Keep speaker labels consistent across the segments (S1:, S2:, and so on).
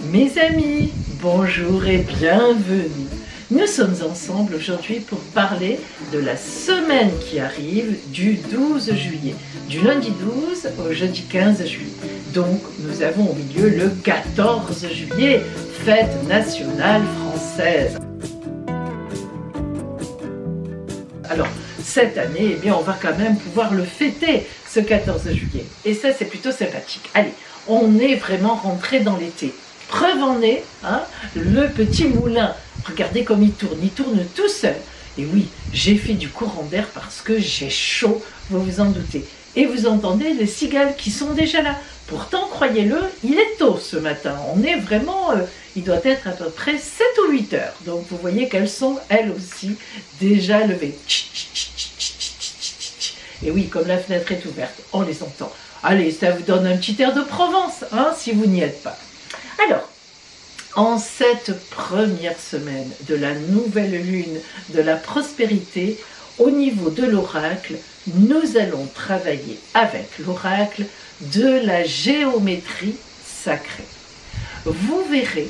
S1: Mes amis, bonjour et bienvenue. Nous sommes ensemble aujourd'hui pour parler de la semaine qui arrive du 12 juillet, du lundi 12 au jeudi 15 juillet. Donc nous avons au milieu le 14 juillet, fête nationale française. Alors cette année, eh bien, on va quand même pouvoir le fêter ce 14 juillet. Et ça c'est plutôt sympathique. Allez, on est vraiment rentré dans l'été. Preuve en est, hein, le petit moulin. Regardez comme il tourne tout seul. Et oui, j'ai fait du courant d'air parce que j'ai chaud, vous vous en doutez. Et vous entendez les cigales qui sont déjà là. Pourtant, croyez-le, il est tôt ce matin. On est vraiment, il doit être à peu près 7 ou 8 heures. Donc vous voyez qu'elles sont, elles aussi, déjà levées. Et oui, comme la fenêtre est ouverte, on les entend. Allez, ça vous donne un petit air de Provence, hein, si vous n'y êtes pas. Alors, en cette première semaine de la nouvelle lune de la prospérité, au niveau de l'oracle, nous allons travailler avec l'oracle de la géométrie sacrée. Vous verrez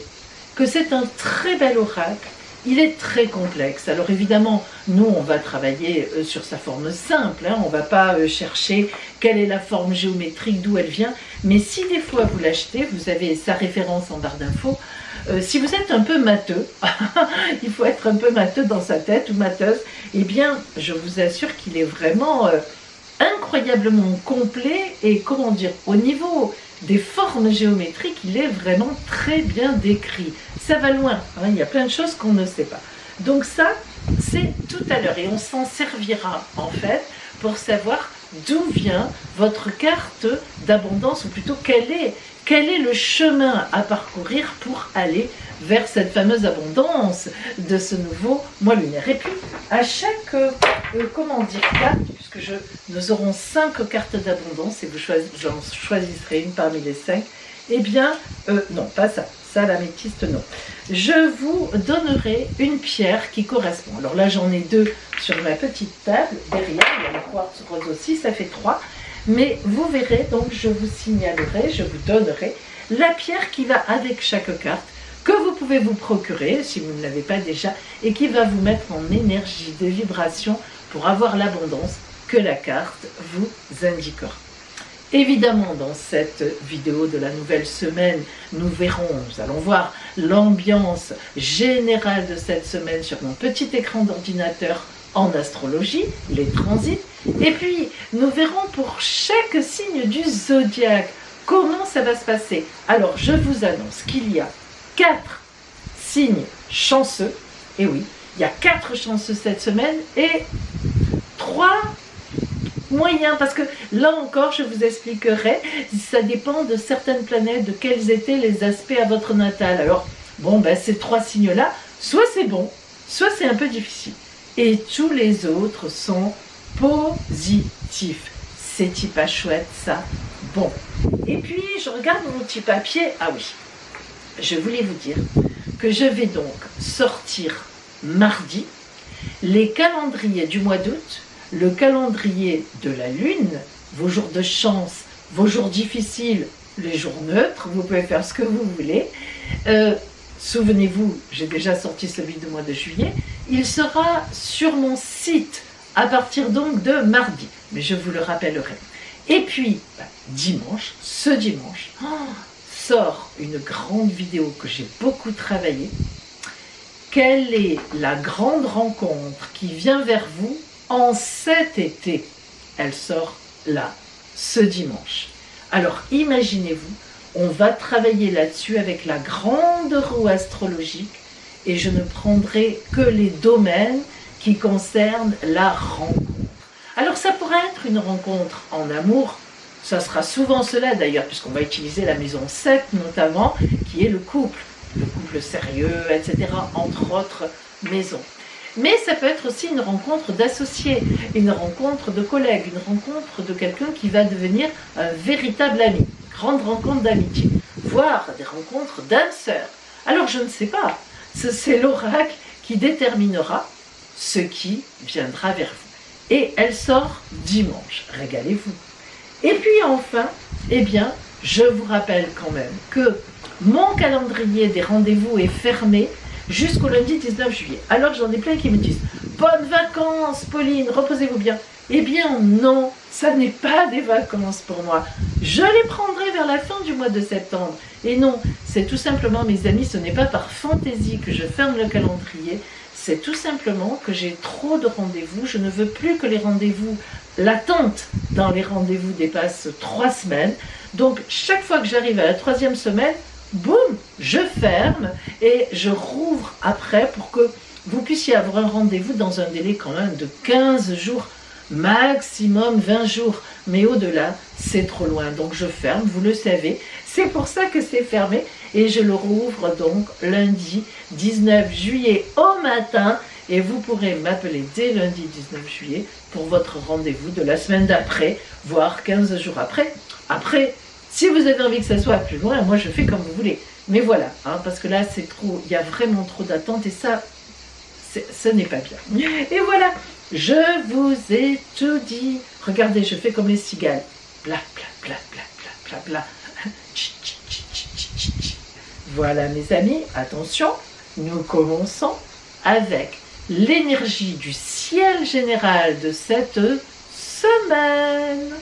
S1: que c'est un très bel oracle, il est très complexe. Alors évidemment, nous on va travailler sur sa forme simple, hein, on ne va pas chercher quelle est la forme géométrique, d'où elle vient, mais si des fois vous l'achetez, vous avez sa référence en barre d'infos. Si vous êtes un peu matheux, il faut être un peu matheux dans sa tête ou matheuse, eh bien je vous assure qu'il est vraiment incroyablement complet et comment dire, au niveau des formes géométriques, il est vraiment très bien décrit. Ça va loin, hein, il y a plein de choses qu'on ne sait pas. Donc ça, c'est tout à l'heure et on s'en servira en fait pour savoir d'où vient votre carte d'abondance, ou plutôt quel est le chemin à parcourir pour aller vers cette fameuse abondance de ce nouveau mois lunaire. Et puis, à chaque, carte, puisque nous aurons 5 cartes d'abondance, et j'en choisisserai une parmi les 5, eh bien, non, pas ça. Ça, l'améthyste, non. Je vous donnerai une pierre qui correspond. Alors là, j'en ai 2 sur ma petite table. Derrière, il y a le quartz rose aussi, ça fait 3. Mais vous verrez, donc je vous signalerai, je vous donnerai la pierre qui va avec chaque carte, que vous pouvez vous procurer si vous ne l'avez pas déjà, et qui va vous mettre en énergie de vibration pour avoir l'abondance que la carte vous indiquera. Évidemment, dans cette vidéo de la nouvelle semaine, nous allons voir l'ambiance générale de cette semaine sur mon petit écran d'ordinateur en astrologie, les transits, et puis nous verrons pour chaque signe du zodiaque comment ça va se passer. Alors, je vous annonce qu'il y a 4 signes chanceux, et oui, il y a 4 chanceux cette semaine, et 3 moyen, parce que là encore je vous expliquerai, ça dépend de certaines planètes, de quels étaient les aspects à votre natal. Alors bon, ben ces 3 signes là, soit c'est bon, soit c'est un peu difficile, et tous les autres sont positifs. C'est pas chouette ça. Bon, et puis je regarde mon petit papier. Ah oui, je voulais vous dire que je vais donc sortir mardi les calendriers du mois d'août, le calendrier de la lune, vos jours de chance, vos jours difficiles, les jours neutres, vous pouvez faire ce que vous voulez. Souvenez-vous, j'ai déjà sorti celui du mois de juillet, il sera sur mon site à partir donc de mardi, mais je vous le rappellerai. Et puis, dimanche, ce dimanche, sort une grande vidéo que j'ai beaucoup travaillée. Quelle est la grande rencontre qui vient vers vous en cet été? Elle sort là, ce dimanche. Alors imaginez-vous, on va travailler là-dessus avec la grande roue astrologique, et je ne prendrai que les domaines qui concernent la rencontre. Alors ça pourrait être une rencontre en amour, ça sera souvent cela d'ailleurs, puisqu'on va utiliser la maison 7 notamment, qui est le couple sérieux, etc., entre autres maisons. Mais ça peut être aussi une rencontre d'associés, une rencontre de collègues, une rencontre de quelqu'un qui va devenir un véritable ami, grande rencontre d'amitié, voire des rencontres d'âmes sœurs. Alors je ne sais pas, c'est l'oracle qui déterminera ce qui viendra vers vous. Et elle sort dimanche, régalez-vous. Et puis enfin, eh bien, je vous rappelle quand même que mon calendrier des rendez-vous est fermé jusqu'au lundi 19 juillet. Alors j'en ai plein qui me disent « Bonnes vacances, Pauline, reposez-vous bien ». Eh bien non, ça n'est pas des vacances pour moi. Je les prendrai vers la fin du mois de septembre. Et non, c'est tout simplement, mes amis, ce n'est pas par fantaisie que je ferme le calendrier, c'est tout simplement que j'ai trop de rendez-vous. Je ne veux plus que les rendez-vous, l'attente dans les rendez-vous dépasse 3 semaines. Donc chaque fois que j'arrive à la 3e semaine, boum, je ferme et je rouvre après pour que vous puissiez avoir un rendez-vous dans un délai quand même de 15 jours, maximum 20 jours. Mais au-delà, c'est trop loin. Donc je ferme, vous le savez. C'est pour ça que c'est fermé et je le rouvre donc lundi 19 juillet au matin. Et vous pourrez m'appeler dès lundi 19 juillet pour votre rendez-vous de la semaine d'après, voire 15 jours après. Après, si vous avez envie que ça soit plus loin, moi je fais comme vous voulez. Mais voilà, hein, parce que là c'est trop, il y a vraiment trop d'attentes et ça, ce n'est pas bien. Et voilà, je vous ai tout dit. Regardez, je fais comme les cigales. Bla, bla, bla, bla, bla, bla, bla. Voilà mes amis, attention, nous commençons avec l'énergie du ciel général de cette semaine.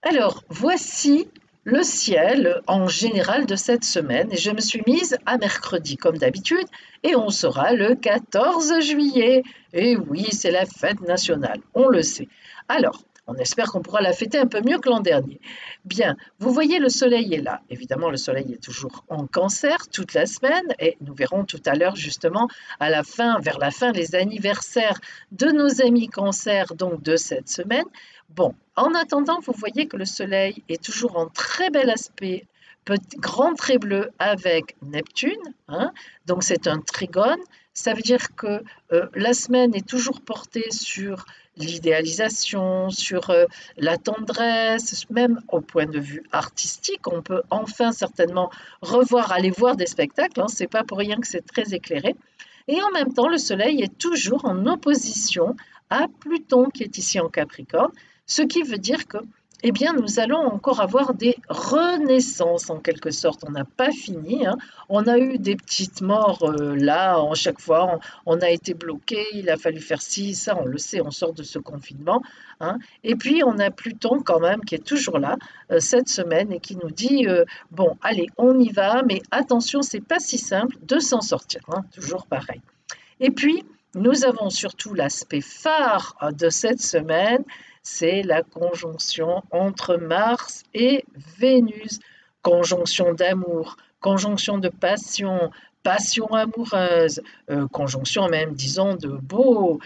S1: Alors, voici le ciel en général de cette semaine et je me suis mise à mercredi comme d'habitude et on sera le 14 juillet. Et oui, c'est la fête nationale, on le sait. Alors, on espère qu'on pourra la fêter un peu mieux que l'an dernier. Bien, vous voyez le soleil est là. Évidemment, le soleil est toujours en Cancer toute la semaine et nous verrons tout à l'heure justement à la fin, vers la fin, les anniversaires de nos amis Cancer donc de cette semaine. Bon, en attendant, vous voyez que le soleil est toujours en très bel aspect, grand trait bleu avec Neptune, hein, donc c'est un trigone. Ça veut dire que la semaine est toujours portée sur l'idéalisation, sur la tendresse, même au point de vue artistique. On peut enfin certainement aller voir des spectacles, hein, c'est pas pour rien que c'est très éclairé. Et en même temps, le soleil est toujours en opposition à Pluton qui est ici en Capricorne, ce qui veut dire que eh bien, nous allons encore avoir des renaissances en quelque sorte. On n'a pas fini, hein. On a eu des petites morts là, en chaque fois, on a été bloqué, il a fallu faire ci, ça, on le sait, on sort de ce confinement, hein. Et puis, on a Pluton quand même qui est toujours là cette semaine et qui nous dit bon, allez, on y va, mais attention, c'est pas si simple de s'en sortir, hein, toujours pareil. Et puis, nous avons surtout l'aspect phare de cette semaine, c'est la conjonction entre Mars et Vénus. Conjonction d'amour, conjonction de passion, passion amoureuse, conjonction même, disons, de beaux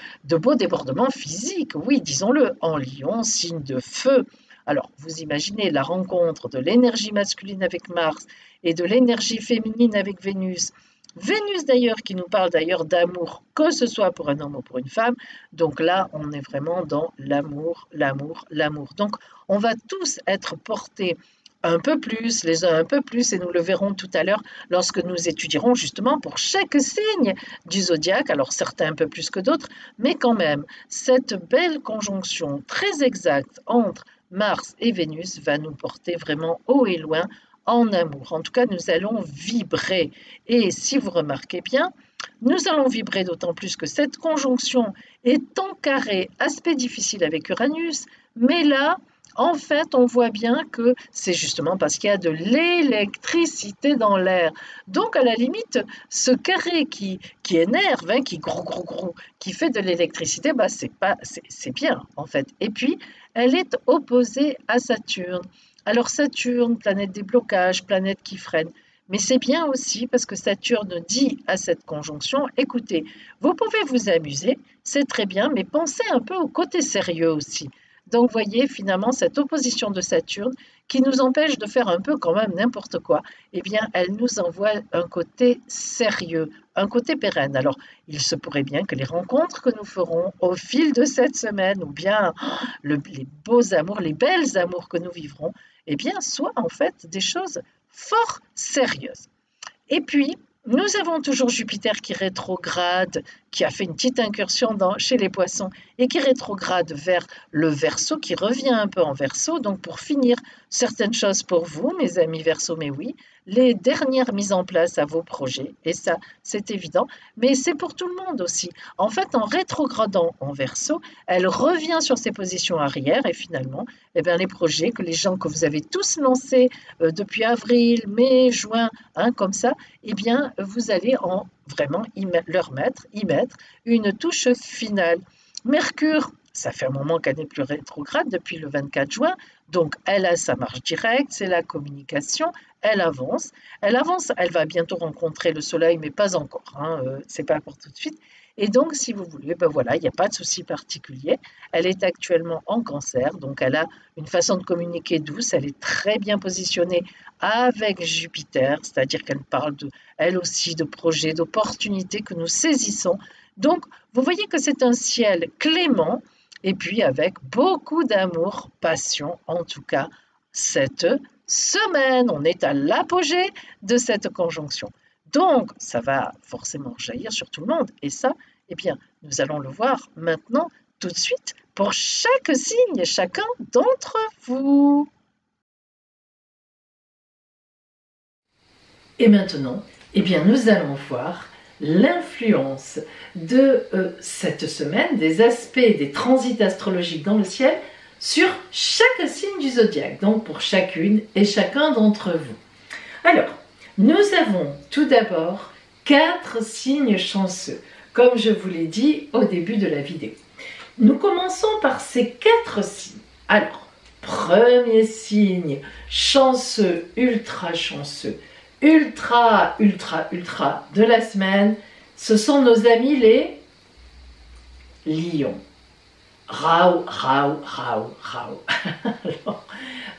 S1: débordements physiques, oui, disons-le, en Lion, signe de feu. Alors, vous imaginez la rencontre de l'énergie masculine avec Mars et de l'énergie féminine avec Vénus. Vénus d'ailleurs qui nous parle d'ailleurs d'amour, que ce soit pour un homme ou pour une femme. Donc là, on est vraiment dans l'amour, l'amour, l'amour. Donc on va tous être portés un peu plus, les uns un peu plus, et nous le verrons tout à l'heure lorsque nous étudierons justement pour chaque signe du zodiaque, alors certains un peu plus que d'autres, mais quand même, cette belle conjonction très exacte entre Mars et Vénus va nous porter vraiment haut et loin en amour. En tout cas, nous allons vibrer. Et si vous remarquez bien, nous allons vibrer d'autant plus que cette conjonction est en carré, aspect difficile avec Uranus, mais là, en fait, on voit bien que c'est justement parce qu'il y a de l'électricité dans l'air. Donc, à la limite, ce carré qui énerve, hein, qui fait de l'électricité, bah, c'est bien, en fait. Et puis, elle est opposée à Saturne. Alors Saturne, planète des blocages, planète qui freine, mais c'est bien aussi parce que Saturne dit à cette conjonction, écoutez, vous pouvez vous amuser, c'est très bien, mais pensez un peu au côté sérieux aussi. Donc voyez finalement cette opposition de Saturne qui nous empêche de faire un peu quand même n'importe quoi, eh bien elle nous envoie un côté sérieux, un côté pérenne. Alors il se pourrait bien que les rencontres que nous ferons au fil de cette semaine ou bien les beaux amours, les belles amours que nous vivrons, eh bien soient en fait des choses fort sérieuses. Et puis, nous avons toujours Jupiter qui rétrograde, qui a fait une petite incursion chez les poissons et qui rétrograde vers le Verseau, qui revient un peu en Verseau. Donc pour finir, certaines choses pour vous, mes amis Verseau, mais oui, les dernières mises en place à vos projets, et ça c'est évident, mais c'est pour tout le monde aussi. En fait, en rétrogradant en Verseau, elle revient sur ses positions arrière et finalement, eh bien, les projets que les gens que vous avez tous lancés depuis avril, mai, juin, comme ça, eh bien, vous allez vraiment y mettre une touche finale. Mercure, ça fait un moment qu'elle n'est plus rétrograde depuis le 24 juin, donc elle a sa marche directe, c'est la communication, elle avance, elle va bientôt rencontrer le soleil, mais pas encore, c'est pas pour tout de suite. Et donc, si vous voulez, ben voilà, il n'y a pas de souci particulier. Elle est actuellement en Cancer, donc elle a une façon de communiquer douce, elle est très bien positionnée avec Jupiter, c'est-à-dire qu'elle parle elle aussi de projets, d'opportunités que nous saisissons. Donc, vous voyez que c'est un ciel clément, et puis avec beaucoup d'amour, passion, en tout cas, cette semaine. On est à l'apogée de cette conjonction. Donc, ça va forcément jaillir sur tout le monde. Et ça, eh bien, nous allons le voir maintenant, tout de suite, pour chaque signe, chacun d'entre vous. Et maintenant, eh bien, nous allons voir l'influence de cette semaine, des aspects, des transits astrologiques dans le ciel, sur chaque signe du zodiaque, donc pour chacune et chacun d'entre vous. Alors, nous avons tout d'abord 4 signes chanceux, comme je vous l'ai dit au début de la vidéo. Nous commençons par ces 4 signes. Alors, premier signe chanceux, ultra de la semaine, ce sont nos amis les lions. Rao. Alors,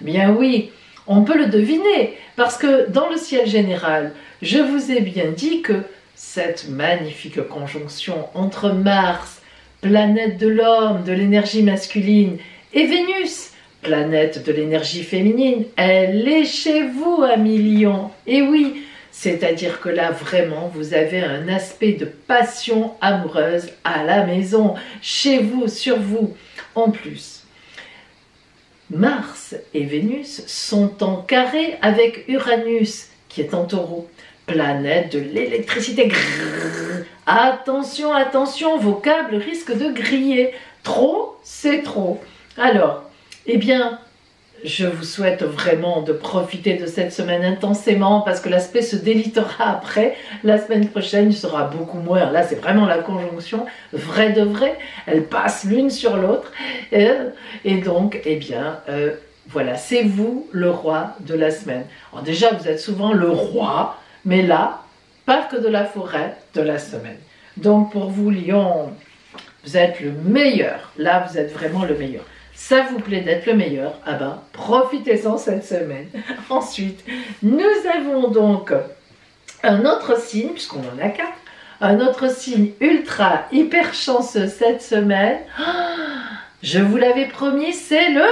S1: bien oui, on peut le deviner, parce que dans le ciel général, je vous ai bien dit que cette magnifique conjonction entre Mars, planète de l'homme, de l'énergie masculine, et Vénus, planète de l'énergie féminine, elle est chez vous, amis lions. Et oui, c'est-à-dire que là, vraiment, vous avez un aspect de passion amoureuse à la maison, chez vous, sur vous. En plus, Mars et Vénus sont en carré avec Uranus, qui est en Taureau, planète de l'électricité. Attention, attention, vos câbles risquent de griller. Trop, c'est trop. Alors, eh bien, je vous souhaite vraiment de profiter de cette semaine intensément parce que l'aspect se délitera après. La semaine prochaine, il sera beaucoup moins. Là, c'est vraiment la conjonction vraie de vrai. Elles passent l'une sur l'autre. Et donc, eh bien, voilà, c'est vous le roi de la semaine. Alors déjà, vous êtes souvent le roi, mais là, parc de la forêt de la semaine. Donc, pour vous, Lion, vous êtes le meilleur. Là, vous êtes vraiment le meilleur. Ça vous plaît d'être le meilleur, ah ben, profitez-en cette semaine. Ensuite, nous avons donc un autre signe, puisqu'on en a 4, un autre signe ultra, hyper chanceux cette semaine. Je vous l'avais promis, c'est le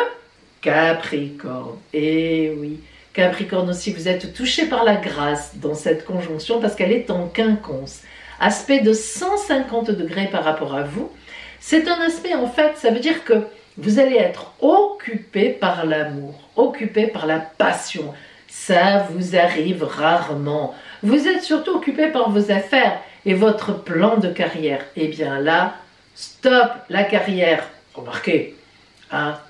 S1: Capricorne. Et oui, Capricorne aussi, vous êtes touché par la grâce dans cette conjonction parce qu'elle est en quinconce. Aspect de 150 degrés par rapport à vous. C'est un aspect, en fait, ça veut dire que vous allez être occupé par l'amour, occupé par la passion. Ça vous arrive rarement. Vous êtes surtout occupé par vos affaires et votre plan de carrière. Eh bien là, stop la carrière. Remarquez,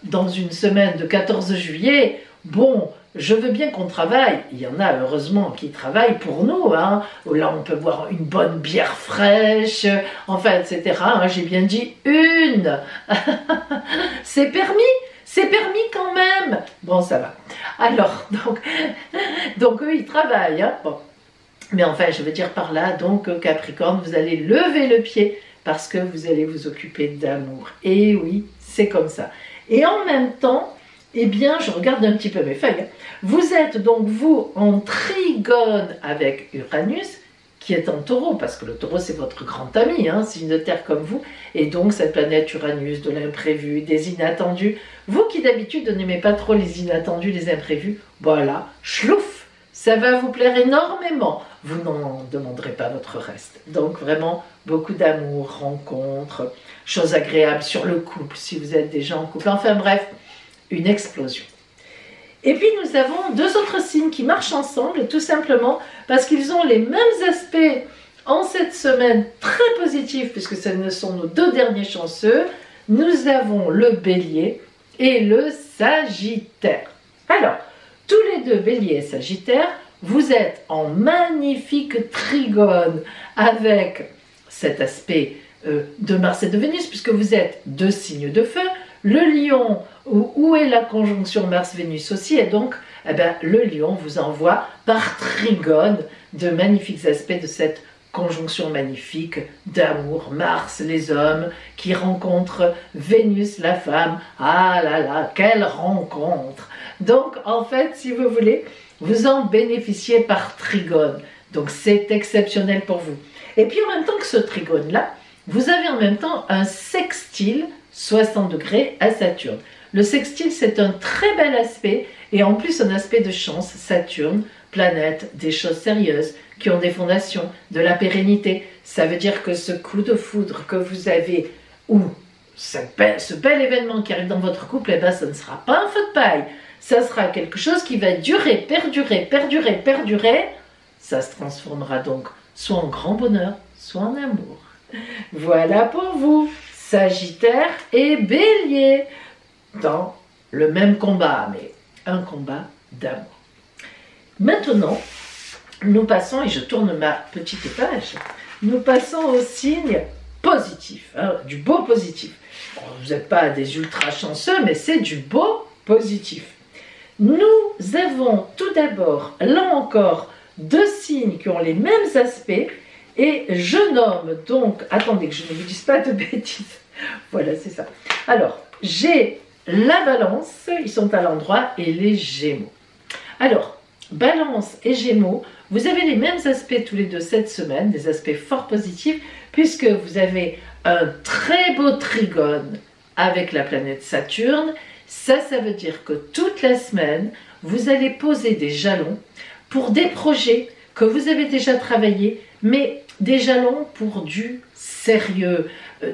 S1: dans une semaine de 14 juillet, bon, je veux bien qu'on travaille. Il y en a heureusement qui travaillent pour nous. Là, on peut boire une bonne bière fraîche, enfin, etc. J'ai bien dit une. C'est permis quand même. Bon, ça va. Alors, donc eux, ils travaillent. Bon. Mais enfin, je veux dire par là, donc Capricorne, vous allez lever le pied parce que vous allez vous occuper d'amour. Et oui, c'est comme ça. Et en même temps, eh bien, je regarde un petit peu mes feuilles. Vous êtes donc, vous, en trigone avec Uranus, qui est en Taureau, parce que le Taureau, c'est votre grand ami, signe de terre comme vous. Et donc, cette planète Uranus, de l'imprévu, des inattendus. Vous qui, d'habitude, n'aimez pas trop les inattendus, les imprévus, voilà, chlouf, ça va vous plaire énormément. Vous n'en demanderez pas votre reste. Donc vraiment, beaucoup d'amour, rencontres, choses agréables sur le couple, si vous êtes déjà en couple. Enfin bref, une explosion. Et puis nous avons deux autres signes qui marchent ensemble, tout simplement parce qu'ils ont les mêmes aspects en cette semaine très positifs, puisque ce sont nos deux derniers chanceux. Nous avons le Bélier et le Sagittaire. Alors, tous les deux, Bélier et Sagittaire, vous êtes en magnifique trigone avec cet aspect de Mars et de Vénus, puisque vous êtes deux signes de feu. Le Lion, où est la conjonction Mars-Vénus aussi, et donc le Lion vous envoie par trigone de magnifiques aspects de cette conjonction magnifique d'amour, Mars, les hommes qui rencontrent Vénus, la femme. Ah là là, quelle rencontre! Donc en fait, si vous voulez, vous en bénéficiez par trigone. Donc c'est exceptionnel pour vous. Et puis en même temps que ce trigone-là, vous avez en même temps un sextile 60 degrés à Saturne. Le sextile, c'est un très bel aspect, et en plus un aspect de chance. Saturne, planète des choses sérieuses, qui ont des fondations, de la pérennité. Ça veut dire que ce coup de foudre que vous avez, ou ce bel événement qui arrive dans votre couple, eh ben, ça ne sera pas un feu de paille. Ça sera quelque chose qui va durer, perdurer, perdurer, perdurer. Ça se transformera donc soit en grand bonheur, soit en amour. Voilà pour vous, Sagittaire et Bélier, dans le même combat, mais un combat d'amour. Maintenant, nous passons, et je tourne ma petite page, nous passons au signe positif, hein, du beau positif. Bon, vous n'êtes pas des ultra chanceux, mais c'est du beau positif. Nous avons tout d'abord, là encore, deux signes qui ont les mêmes aspects, et je nomme donc, attendez que je ne vous dise pas de bêtises, voilà c'est ça. Alors, j'ai la Balance, ils sont à l'endroit, et les Gémeaux. Alors, Balance et Gémeaux, vous avez les mêmes aspects tous les deux cette semaine, des aspects fort positifs, puisque vous avez un très beau trigone avec la planète Saturne. Ça veut dire que toute la semaine, vous allez poser des jalons pour des projets que vous avez déjà travaillés, mais des jalons pour du sérieux,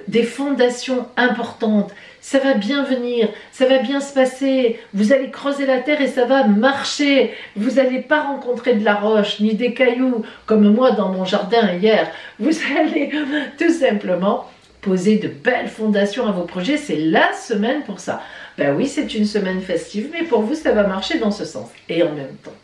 S1: des fondations importantes. Ça va bien venir, ça va bien se passer, vous allez creuser la terre et ça va marcher. Vous n'allez pas rencontrer de la roche ni des cailloux comme moi dans mon jardin hier. Vous allez tout simplement poser de belles fondations à vos projets. C'est la semaine pour ça. Ben oui, c'est une semaine festive, mais pour vous, ça va marcher dans ce sens. Et en même temps,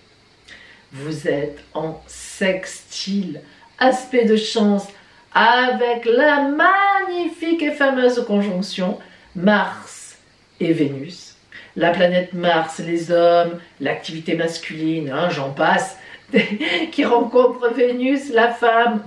S1: vous êtes en sextile, aspect de chance, avec la magnifique et fameuse conjonction Mars et Vénus. La planète Mars, les hommes, l'activité masculine, hein, j'en passe, qui rencontrent Vénus, la femme,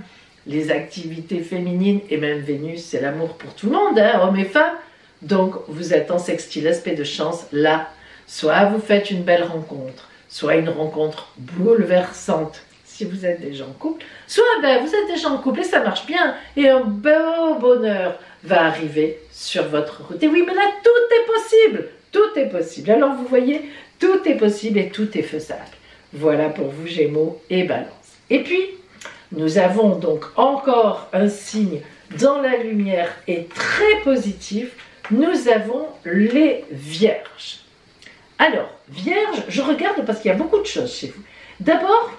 S1: les activités féminines, et même Vénus, c'est l'amour pour tout le monde, hein, hommes et femmes. Donc vous êtes en sextile, aspect de chance, là, soit vous faites une belle rencontre, soit une rencontre bouleversante, si vous êtes déjà en couple, soit vous êtes déjà en couple et ça marche bien, et un beau bonheur va arriver sur votre route. Et oui, mais là, tout est possible, tout est possible. Alors vous voyez, tout est possible et tout est faisable. Voilà pour vous, Gémeaux et Balance. Et puis, nous avons donc encore un signe dans la lumière et très positif. Nous avons les Vierges. Alors, Vierges, je regarde parce qu'il y a beaucoup de choses chez vous. D'abord,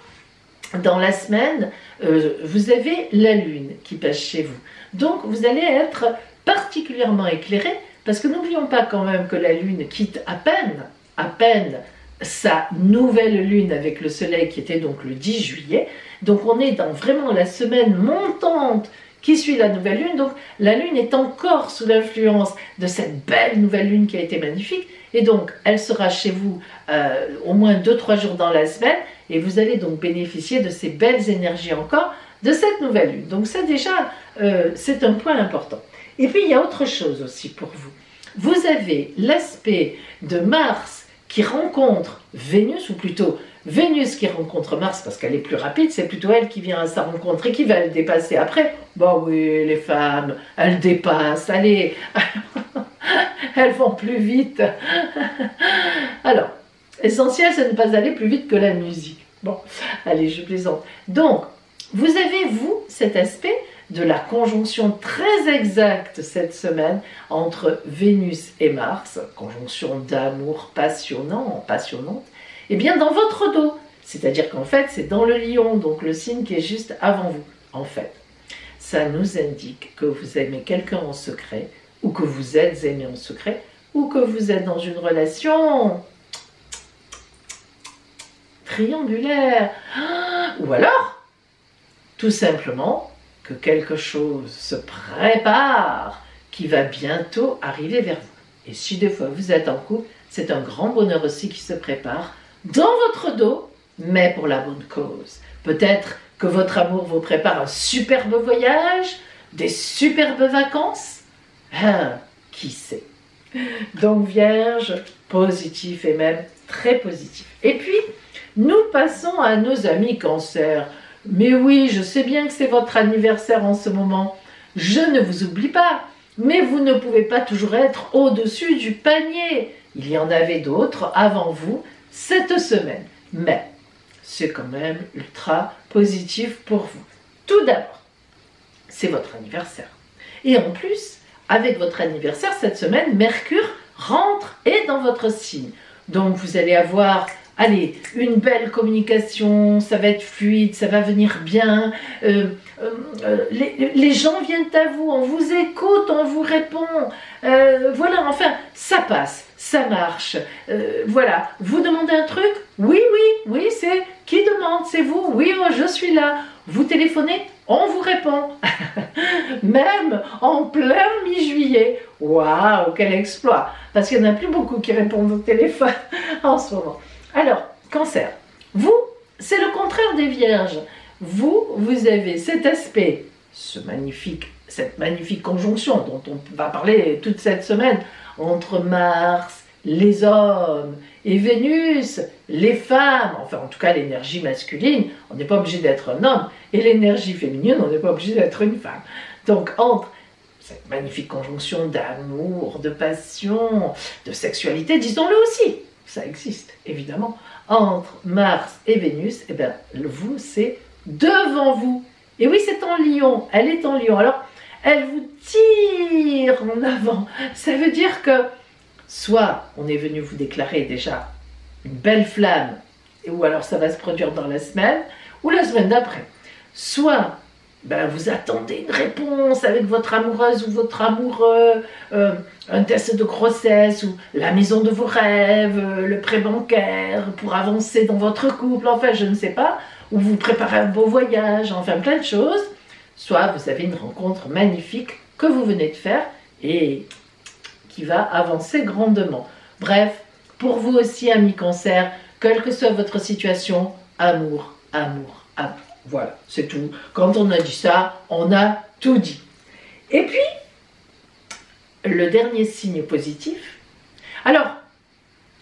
S1: dans la semaine, vous avez la Lune qui passe chez vous. Donc, vous allez être particulièrement éclairé, parce que n'oublions pas quand même que la Lune quitte à peine sa nouvelle Lune avec le Soleil qui était donc le 10 juillet. Donc, on est dans vraiment la semaine montante qui suit la nouvelle Lune. Donc, la Lune est encore sous l'influence de cette belle nouvelle Lune qui a été magnifique. Et donc, elle sera chez vous au moins 2-3 jours dans la semaine. Et vous allez donc bénéficier de ces belles énergies encore de cette nouvelle Lune. Donc ça déjà, c'est un point important. Et puis il y a autre chose aussi pour vous. Vous avez l'aspect de Mars qui rencontre Vénus, ou plutôt Vénus qui rencontre Mars parce qu'elle est plus rapide, c'est plutôt elle qui vient à sa rencontre et qui va le dépasser après. Bon oui, les femmes, elles dépassent, allez, elles vont plus vite. Alors, essentiel, c'est de ne pas aller plus vite que la musique. Bon, allez, je plaisante. Donc, vous avez, vous, cet aspect de la conjonction très exacte cette semaine entre Vénus et Mars, conjonction d'amour passionnante, et bien dans votre dos. C'est-à-dire qu'en fait, c'est dans le Lion, donc le signe qui est juste avant vous. En fait, ça nous indique que vous aimez quelqu'un en secret, ou que vous êtes aimé en secret, ou que vous êtes dans une relation triangulaire. Ou alors, tout simplement, que quelque chose se prépare qui va bientôt arriver vers vous. Et si des fois vous êtes en couple, c'est un grand bonheur aussi qui se prépare dans votre dos, mais pour la bonne cause. Peut-être que votre amour vous prépare un superbe voyage, des superbes vacances. Qui sait? Donc Vierge, positif et même très positif. Et puis, nous passons à nos amis Cancer. Mais oui, je sais bien que c'est votre anniversaire en ce moment. Je ne vous oublie pas, mais vous ne pouvez pas toujours être au-dessus du panier. Il y en avait d'autres avant vous cette semaine. Mais c'est quand même ultra positif pour vous. Tout d'abord, c'est votre anniversaire. Et en plus, avec votre anniversaire cette semaine, Mercure rentre et dans votre signe. Donc vous allez avoir... Allez, une belle communication, ça va être fluide, ça va venir bien. Les gens viennent à vous, on vous écoute, on vous répond. Voilà, enfin, ça passe, ça marche. Voilà, vous demandez un truc? Oui, c'est qui demande? C'est vous? Oui, je suis là. Vous téléphonez? On vous répond. Même en plein mi-juillet. Waouh, quel exploit! Parce qu'il n'y en a plus beaucoup qui répondent au téléphone en ce moment. Alors, Cancer, vous, c'est le contraire des Vierges. Vous avez cet aspect, cette magnifique conjonction dont on va parler toute cette semaine, entre Mars, les hommes, et Vénus, les femmes, enfin en tout cas l'énergie masculine, on n'est pas obligé d'être un homme, et l'énergie féminine, on n'est pas obligé d'être une femme. Donc entre cette magnifique conjonction d'amour, de passion, de sexualité, disons-le aussi, ça existe, évidemment, entre Mars et Vénus, et bien, vous, c'est devant vous. Et oui, c'est en Lion, elle est en Lion. Alors, elle vous tire en avant. Ça veut dire que, soit on est venu vous déclarer déjà une belle flamme, ou alors ça va se produire dans la semaine, ou la semaine d'après. Soit ben, vous attendez une réponse avec votre amoureuse ou votre amoureux, un test de grossesse ou la maison de vos rêves, le prêt bancaire pour avancer dans votre couple, enfin je ne sais pas, ou vous préparez un beau voyage, enfin plein de choses. Soit vous avez une rencontre magnifique que vous venez de faire et qui va avancer grandement. Bref, pour vous aussi, amis Cancer, quelle que soit votre situation, amour, amour, amour. Voilà, c'est tout. Quand on a dit ça, on a tout dit. Et puis, le dernier signe positif. Alors,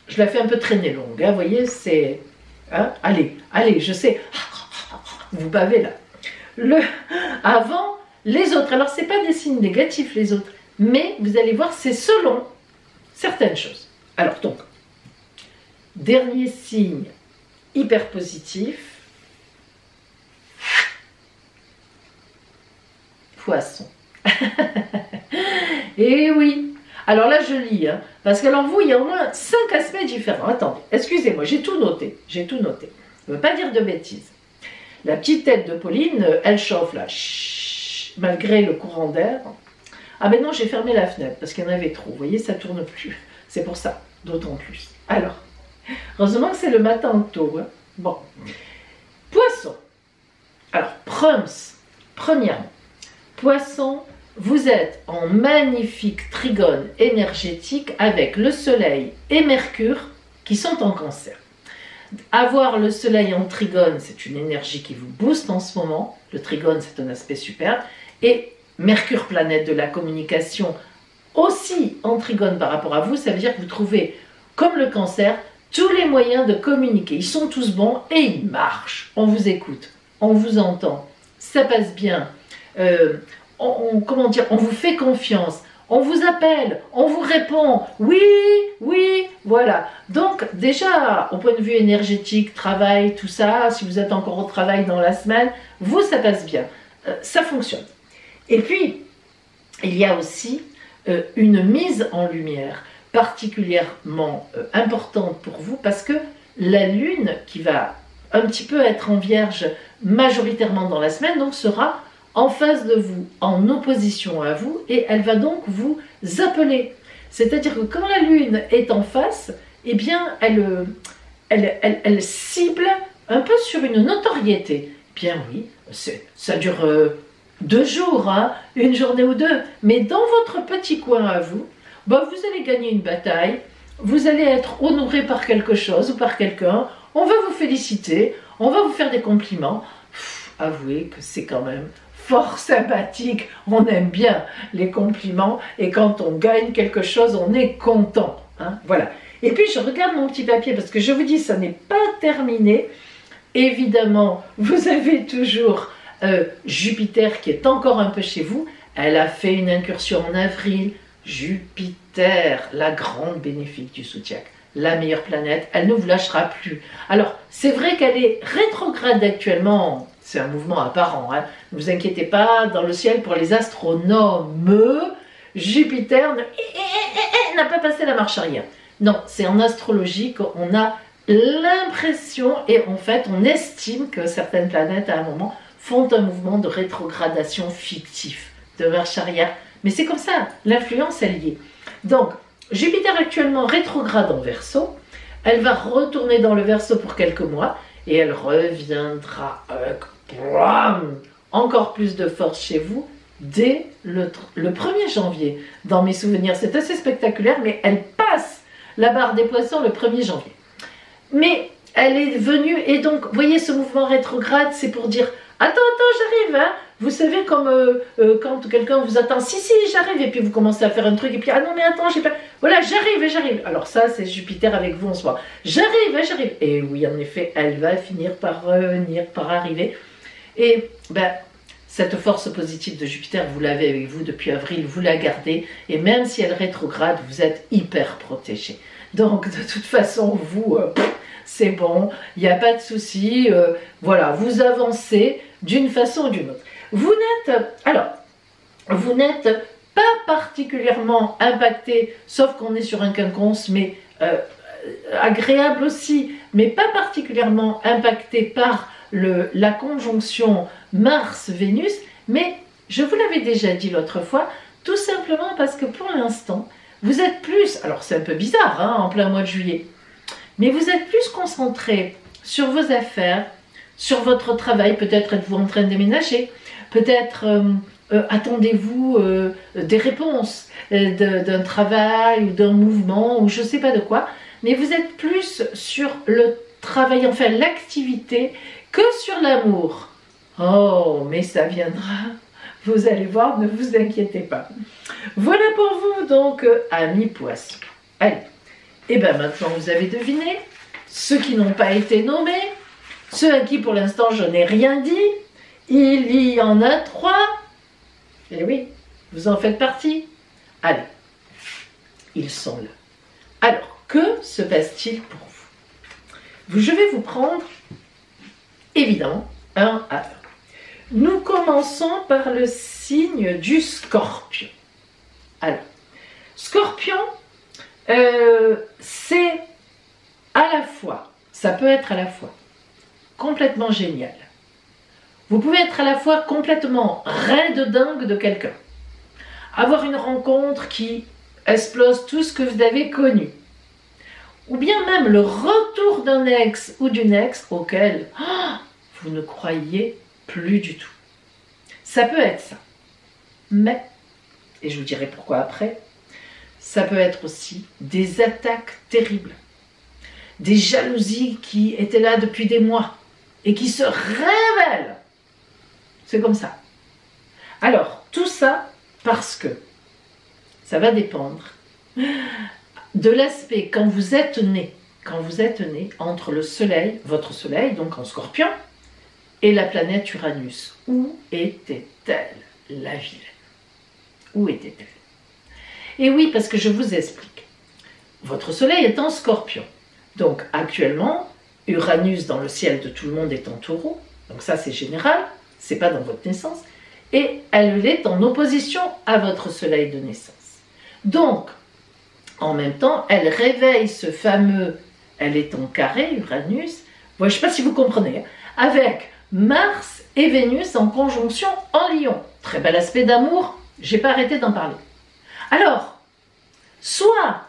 S1: je la fais un peu traîner longue, hein, vous voyez, c'est... Hein, allez, je sais, vous bavez là. Avant, les autres, alors c'est pas des signes négatifs les autres, mais vous allez voir, c'est selon certaines choses. Alors donc, dernier signe hyper positif, Poisson. Et oui. Alors là, je lis, hein, parce que alors vous, il y a au moins 5 aspects différents. Attendez, excusez-moi, j'ai tout noté. Je ne veux pas dire de bêtises. La petite tête de Pauline, elle chauffe là, chut, malgré le courant d'air. Ah ben non, j'ai fermé la fenêtre parce qu'il y en avait trop. Vous voyez, ça tourne plus. C'est pour ça, d'autant plus. Alors, heureusement que c'est le matin tôt. Hein. Bon. Poisson. Alors, premièrement, Poisson, vous êtes en magnifique trigone énergétique avec le Soleil et Mercure qui sont en Cancer. Avoir le Soleil en trigone, c'est une énergie qui vous booste en ce moment. Le trigone, c'est un aspect superbe. Et Mercure, planète de la communication, aussi en trigone par rapport à vous, ça veut dire que vous trouvez, comme le Cancer, tous les moyens de communiquer. Ils sont tous bons et ils marchent. On vous écoute, on vous entend, ça passe bien. Comment dire, on vous fait confiance, On vous appelle, on vous répond, oui, oui, voilà. Donc déjà, au point de vue énergétique, travail, tout ça, si vous êtes encore au travail dans la semaine, vous, ça passe bien, ça fonctionne. Et puis, il y a aussi une mise en lumière particulièrement importante pour vous, parce que la Lune, qui va un petit peu être en Vierge majoritairement dans la semaine, donc sera en face de vous, en opposition à vous, et elle va donc vous appeler. C'est-à-dire que quand la Lune est en face, eh bien, elle cible un peu sur une notoriété. Bien oui, ça dure 2 jours, hein, une journée ou 2, mais dans votre petit coin à vous, bah, vous allez gagner une bataille, vous allez être honoré par quelque chose ou par quelqu'un, on va vous féliciter, on va vous faire des compliments. Avouez que c'est quand même fort sympathique, on aime bien les compliments, et quand on gagne quelque chose, on est content, hein, voilà. Et puis je regarde mon petit papier, parce que je vous dis, ça n'est pas terminé. Évidemment, vous avez toujours Jupiter qui est encore un peu chez vous, elle a fait une incursion en avril. Jupiter, la grande bénéfique du zodiaque, la meilleure planète, elle ne vous lâchera plus. Alors, c'est vrai qu'elle est rétrograde actuellement, c'est un mouvement apparent, hein. Ne vous inquiétez pas, dans le ciel, pour les astronomes, Jupiter n'a pas passé la marche arrière. Non, c'est en astrologie qu'on a l'impression, et en fait, on estime que certaines planètes, à un moment, font un mouvement de rétrogradation fictif, de marche arrière. Mais c'est comme ça, l'influence, elle y est. Donc, Jupiter actuellement rétrograde en Verseau, elle va retourner dans le Verseau pour quelques mois, et elle reviendra avec encore plus de force chez vous dès le 1er janvier. Dans mes souvenirs, c'est assez spectaculaire, mais elle passe la barre des poissons le 1er janvier. Mais elle est venue, et donc, vous voyez, ce mouvement rétrograde, c'est pour dire « Attends, j'arrive, hein !» Vous savez, comme quand quelqu'un vous attend, si, j'arrive, et puis vous commencez à faire un truc, et puis, ah non, mais attends, j'ai pas. Voilà, j'arrive. Alors, ça, c'est Jupiter avec vous en soi. J'arrive. Et oui, en effet, elle va finir par revenir, par arriver. Et, ben, cette force positive de Jupiter, vous l'avez avec vous depuis avril, vous la gardez, et même si elle rétrograde, vous êtes hyper protégé. Donc, de toute façon, vous, c'est bon, il n'y a pas de souci, voilà, vous avancez d'une façon ou d'une autre. Vous n'êtes pas particulièrement impacté, sauf qu'on est sur un quinconce, mais agréable aussi, mais pas particulièrement impacté par la conjonction Mars-Vénus, mais je vous l'avais déjà dit l'autre fois, tout simplement parce que pour l'instant, vous êtes plus, alors c'est un peu bizarre, hein, en plein mois de juillet, mais vous êtes plus concentré sur vos affaires, sur votre travail, peut-être êtes-vous en train de déménager, peut-être attendez-vous des réponses d'un travail ou d'un mouvement ou je ne sais pas de quoi, mais vous êtes plus sur le travail, enfin l'activité, que sur l'amour. Oh, mais ça viendra, vous allez voir, ne vous inquiétez pas. Voilà pour vous donc, amis poissons. Allez, et bien maintenant vous avez deviné, ceux qui n'ont pas été nommés, ceux à qui pour l'instant je n'ai rien dit, il y en a 3. Et oui, vous en faites partie. Allez, ils sont là. Alors, que se passe-t-il pour vous? Je vais vous prendre, évidemment, un à un. Nous commençons par le signe du Scorpion. Alors, Scorpion, c'est à la fois, ça peut être à la fois complètement génial. Vous pouvez être à la fois complètement raide dingue de quelqu'un, avoir une rencontre qui explose tout ce que vous avez connu, ou bien même le retour d'un ex ou d'une ex auquel vous ne croyez plus du tout. Ça peut être ça. Mais, et je vous dirai pourquoi après, ça peut être aussi des attaques terribles, des jalousies qui étaient là depuis des mois et qui se révèlent. C'est comme ça. Alors, tout ça parce que ça va dépendre de l'aspect quand vous êtes né entre le soleil, votre soleil, donc en Scorpion, et la planète Uranus. Où était-elle, la vilaine? Où était-elle? Et oui, parce que je vous explique. Votre soleil est en Scorpion. Donc actuellement, Uranus dans le ciel de tout le monde est en Taureau. Donc ça c'est général, c'est pas dans votre naissance. Et elle est en opposition à votre soleil de naissance. Donc, en même temps, elle réveille ce fameux, elle est en carré, Uranus, je ne sais pas si vous comprenez, avec Mars et Vénus en conjonction en Lion. Très bel aspect d'amour, j'ai pas arrêté d'en parler. Alors, soit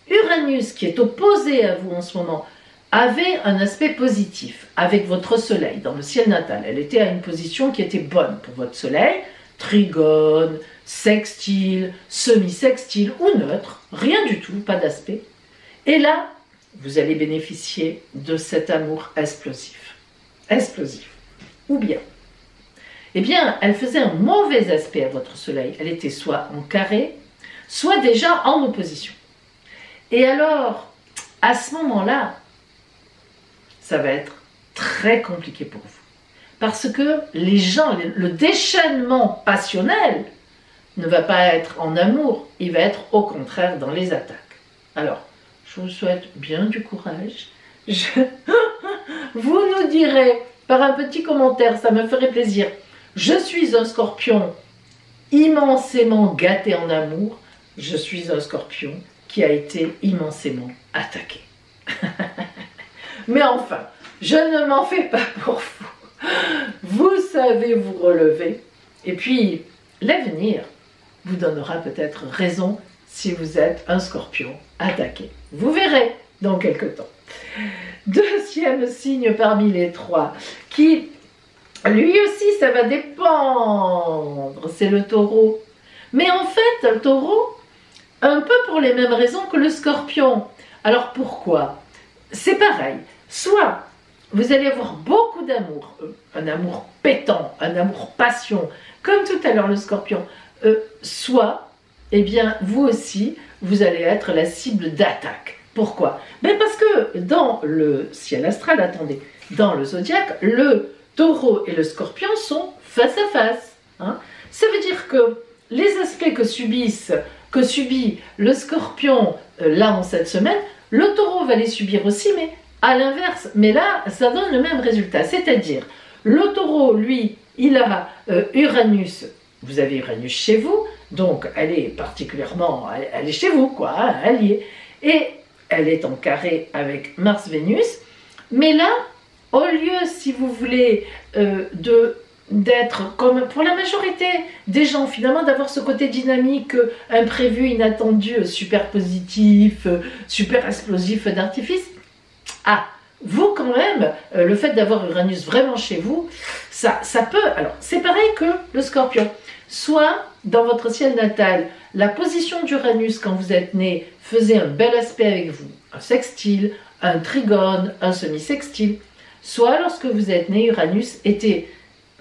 S1: Uranus, qui est opposé à vous en ce moment, avait un aspect positif avec votre soleil dans le ciel natal. Elle était à une position qui était bonne pour votre soleil, trigone, sextile, semi-sextile ou neutre, rien du tout, pas d'aspect. Et là, vous allez bénéficier de cet amour explosif. Explosif. Ou bien, eh bien, elle faisait un mauvais aspect à votre soleil. Elle était soit en carré, soit déjà en opposition. Et alors, à ce moment-là, ça va être très compliqué pour vous. Parce que les gens, le déchaînement passionnel ne va pas être en amour, il va être au contraire dans les attaques. Alors, je vous souhaite bien du courage. Vous nous direz par un petit commentaire, ça me ferait plaisir. Je suis un Scorpion immensément gâté en amour. Je suis un Scorpion qui a été immensément attaqué. Mais enfin, je ne m'en fais pas pour vous. Vous savez vous relever. Et puis, l'avenir vous donnera peut-être raison si vous êtes un Scorpion attaqué. Vous verrez dans quelque temps. Deuxième signe parmi les trois, qui lui aussi ça va dépendre, c'est le Taureau. Mais en fait, le Taureau, un peu pour les mêmes raisons que le Scorpion. Alors pourquoi? C'est pareil. Soit vous allez avoir beaucoup d'amour, un amour pétant, un amour passion, comme tout à l'heure le Scorpion. Soit, eh bien, vous aussi, vous allez être la cible d'attaque. Pourquoi? Ben parce que dans le ciel astral, attendez, dans le zodiaque, le Taureau et le Scorpion sont face à face. Hein. Ça veut dire que les aspects que subit le Scorpion là en cette semaine, le Taureau va les subir aussi, mais à l'inverse. Mais là, ça donne le même résultat. C'est-à-dire, le Taureau, lui, il a Uranus. Vous avez Uranus chez vous, donc elle est particulièrement, elle est chez vous, quoi, hein, elle y est. Et elle est en carré avec Mars-Vénus. Mais là, au lieu, si vous voulez, d'être comme pour la majorité des gens, finalement, d'avoir ce côté dynamique, imprévu, inattendu, super positif, super explosif d'artifice, vous quand même, le fait d'avoir Uranus vraiment chez vous, ça peut, alors c'est pareil que le Scorpion, soit dans votre ciel natal, la position d'Uranus quand vous êtes né faisait un bel aspect avec vous, un sextile, un trigone, un semi-sextile, soit lorsque vous êtes né, Uranus était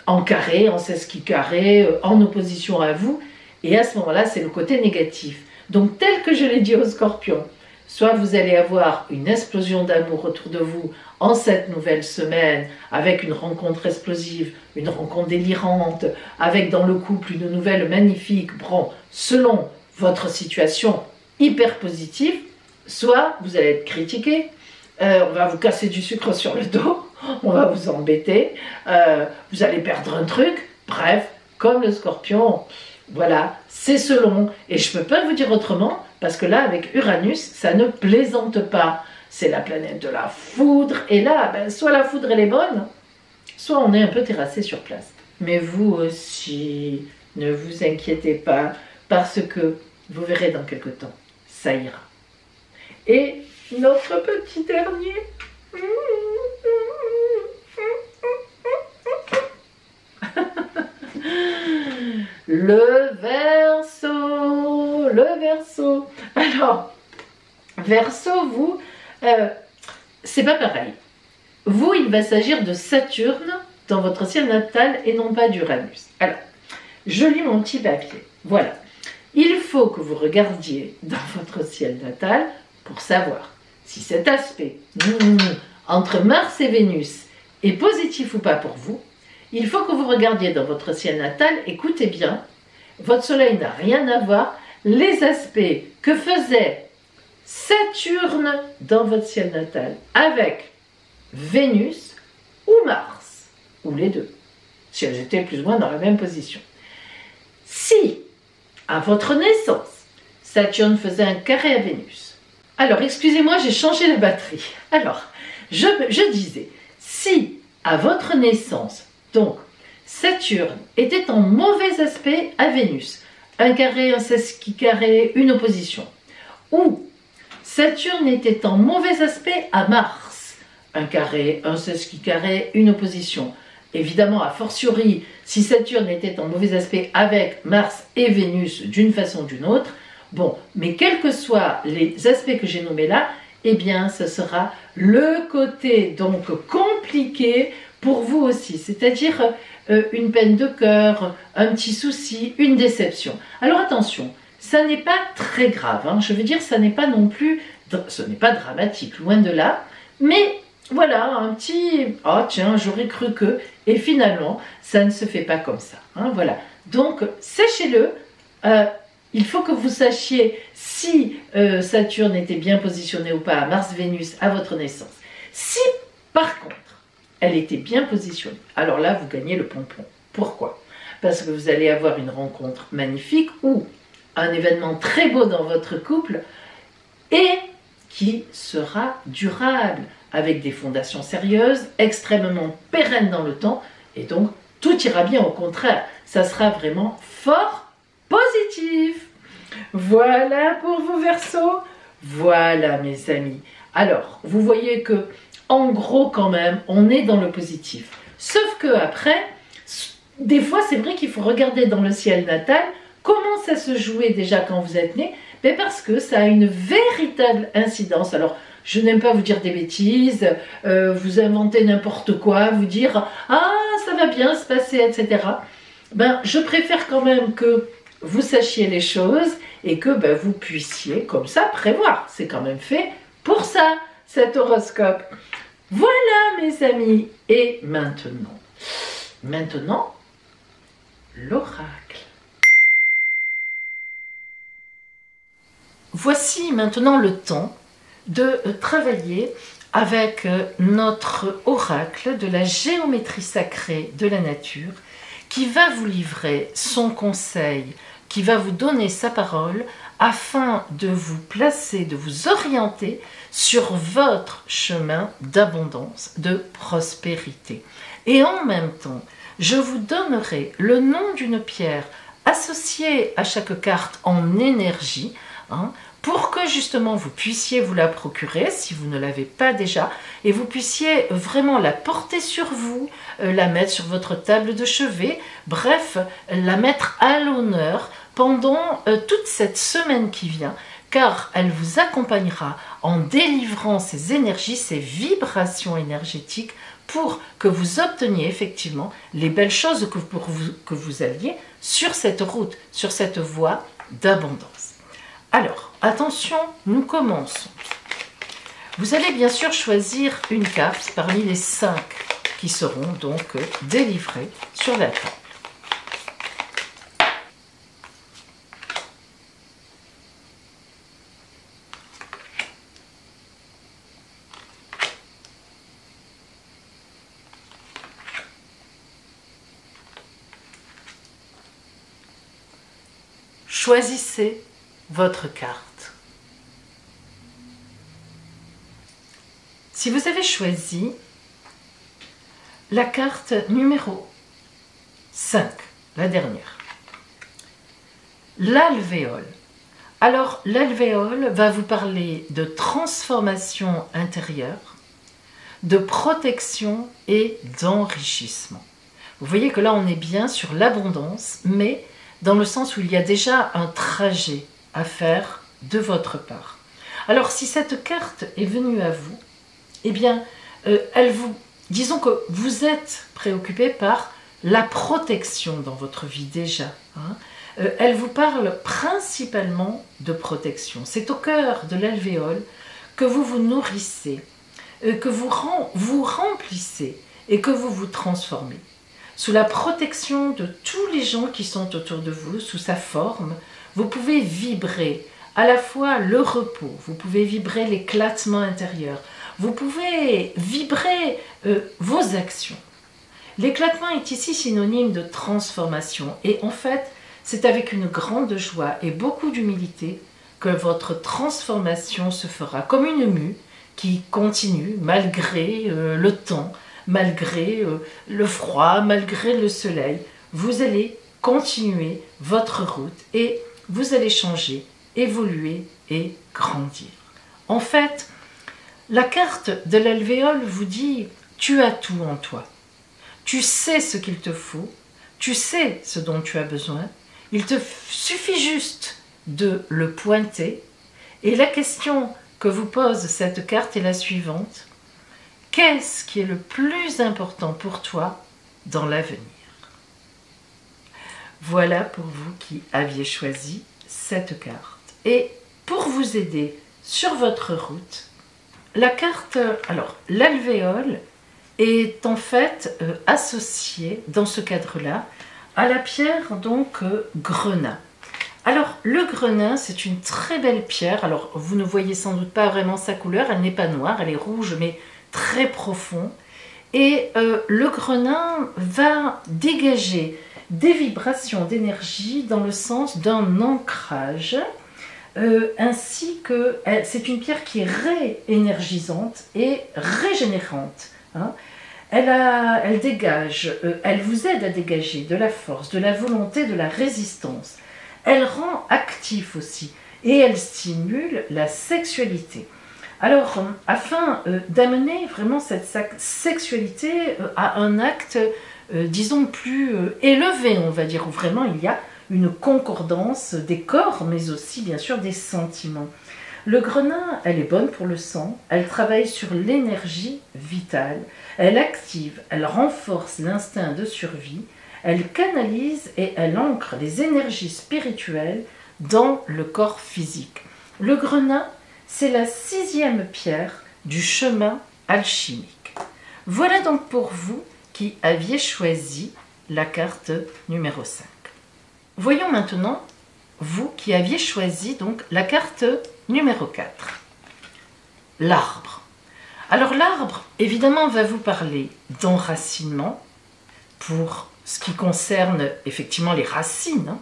S1: en carré, en sesqui carré, en opposition à vous, et à ce moment-là, c'est le côté négatif. Donc tel que je l'ai dit au Scorpion, soit vous allez avoir une explosion d'amour autour de vous en cette nouvelle semaine, avec une rencontre explosive, une rencontre délirante, avec dans le couple une nouvelle magnifique, bon, selon votre situation hyper positive, soit vous allez être critiqué, on va vous casser du sucre sur le dos, on va vous embêter, vous allez perdre un truc, bref, comme le Scorpion, voilà, c'est selon, et je ne peux pas vous dire autrement, parce que là, avec Uranus, ça ne plaisante pas. C'est la planète de la foudre, et là, ben, soit la foudre elle est bonne, soit on est un peu terrassé sur place. Mais vous aussi, ne vous inquiétez pas, parce que vous verrez dans quelque temps, ça ira. Et notre petit dernier... Le Verseau, le Verseau. Alors, Verseau, vous, c'est pas pareil. Vous, il va s'agir de Saturne dans votre ciel natal et non pas d'Uranus. Alors, je lis mon petit papier. Voilà. Il faut que vous regardiez dans votre ciel natal pour savoir si cet aspect entre Mars et Vénus est positif ou pas pour vous. Il faut que vous regardiez dans votre ciel natal, écoutez bien, votre soleil n'a rien à voir, les aspects que faisait Saturne dans votre ciel natal avec Vénus ou Mars, ou les deux, si elles étaient plus ou moins dans la même position. Si, à votre naissance, Saturne faisait un carré à Vénus. Alors, excusez-moi, j'ai changé la batterie. Alors, je disais, si à votre naissance, donc, Saturne était en mauvais aspect à Vénus, un carré, un sesqui carré, une opposition, ou Saturne était en mauvais aspect à Mars, un carré, un sesqui carré, une opposition. Évidemment, a fortiori, si Saturne était en mauvais aspect avec Mars et Vénus d'une façon ou d'une autre, bon, mais quels que soient les aspects que j'ai nommés là, eh bien, ce sera le côté donc compliqué pour vous aussi, c'est-à-dire une peine de cœur, un petit souci, une déception. Alors attention, ça n'est pas très grave, hein, je veux dire, ça n'est pas non plus, ce n'est pas dramatique, loin de là, mais voilà, un petit, oh tiens, j'aurais cru que, et finalement, ça ne se fait pas comme ça, hein, voilà. Donc, sachez-le, il faut que vous sachiez si Saturne était bien positionné ou pas à Mars-Vénus à votre naissance. Si, par contre, elle était bien positionnée, alors là, vous gagnez le pompon. Pourquoi? Parce que vous allez avoir une rencontre magnifique ou un événement très beau dans votre couple et qui sera durable, avec des fondations sérieuses, extrêmement pérennes dans le temps, et donc tout ira bien, au contraire, ça sera vraiment fort positif. Voilà pour vous Verseaux, voilà mes amis. Alors, vous voyez que, en gros quand même, on est dans le positif. Sauf que après, des fois c'est vrai qu'il faut regarder dans le ciel natal, comment ça se jouait déjà quand vous êtes né, mais parce que ça a une véritable incidence. Alors, je n'aime pas vous dire des bêtises, vous inventer n'importe quoi, vous dire « Ah, ça va bien se passer, etc. » Ben, je préfère quand même que vous sachiez les choses et que ben, vous puissiez comme ça prévoir. C'est quand même fait pour ça, cet horoscope. Voilà mes amis. Et maintenant, l'oracle. Voici maintenant le temps de travailler avec notre oracle de la géométrie sacrée de la nature qui va vous livrer son conseil, qui va vous donner sa parole afin de vous placer, de vous orienter sur votre chemin d'abondance, de prospérité. Et en même temps, je vous donnerai le nom d'une pierre associée à chaque carte en énergie, hein, pour que justement vous puissiez vous la procurer si vous ne l'avez pas déjà et vous puissiez vraiment la porter sur vous, la mettre sur votre table de chevet, bref, la mettre à l'honneur pendant toute cette semaine qui vient, car elle vous accompagnera en délivrant ces énergies, ces vibrations énergétiques pour que vous obteniez effectivement les belles choses que vous alliez sur cette route, sur cette voie d'abondance. Alors, attention, nous commençons. Vous allez bien sûr choisir une carte parmi les 5 qui seront donc délivrées sur la table. Choisissez votre carte. Si vous avez choisi la carte numéro 5, la dernière, l'alvéole. Alors l'alvéole va vous parler de transformation intérieure, de protection et d'enrichissement. Vous voyez que là on est bien sur l'abondance, mais dans le sens où il y a déjà un trajet à faire de votre part. Alors si cette carte est venue à vous, eh bien, disons que vous êtes préoccupé par la protection dans votre vie déjà. Hein. Elle vous parle principalement de protection. C'est au cœur de l'alvéole que vous vous nourrissez, que vous remplissez et que vous vous transformez. Sous la protection de tous les gens qui sont autour de vous, sous sa forme, Vous pouvez vibrer à la fois le repos, vous pouvez vibrer l'éclatement intérieur, vous pouvez vibrer vos actions. L'éclatement est ici synonyme de transformation et en fait, c'est avec une grande joie et beaucoup d'humilité que votre transformation se fera comme une mue qui continue malgré le temps, malgré le froid, malgré le soleil. Vous allez continuer votre route et vous allez changer, évoluer et grandir. En fait, la carte de l'alvéole vous dit « tu as tout en toi ». Tu sais ce qu'il te faut, tu sais ce dont tu as besoin, il te suffit juste de le pointer. Et la question que vous pose cette carte est la suivante. Qu'est-ce qui est le plus important pour toi dans l'avenir? Voilà pour vous qui aviez choisi cette carte. Et pour vous aider sur votre route, la carte, alors l'alvéole, est en fait associé dans ce cadre-là à la pierre donc grenat. Alors le grenat, c'est une très belle pierre. Alors vous ne voyez sans doute pas vraiment sa couleur, elle n'est pas noire, elle est rouge mais très profond. Et le grenat va dégager des vibrations d'énergie dans le sens d'un ancrage, ainsi que c'est une pierre qui est réénergisante et régénérante. Hein. Elle dégage, elle vous aide à dégager de la force, de la volonté, de la résistance. Elle rend actif aussi et elle stimule la sexualité. Alors, afin d'amener vraiment cette sexualité à un acte, disons, plus élevé, on va dire, où vraiment il y a une concordance des corps, mais aussi, bien sûr, des sentiments. Le grenat, elle est bonne pour le sang, elle travaille sur l'énergie vitale, elle active, elle renforce l'instinct de survie, elle canalise et elle ancre les énergies spirituelles dans le corps physique. Le grenat, c'est la 6e pierre du chemin alchimique. Voilà donc pour vous qui aviez choisi la carte numéro 5. Voyons maintenant, vous qui aviez choisi donc la carte numéro 4. L'arbre. Alors l'arbre, évidemment, va vous parler d'enracinement pour ce qui concerne effectivement les racines, hein,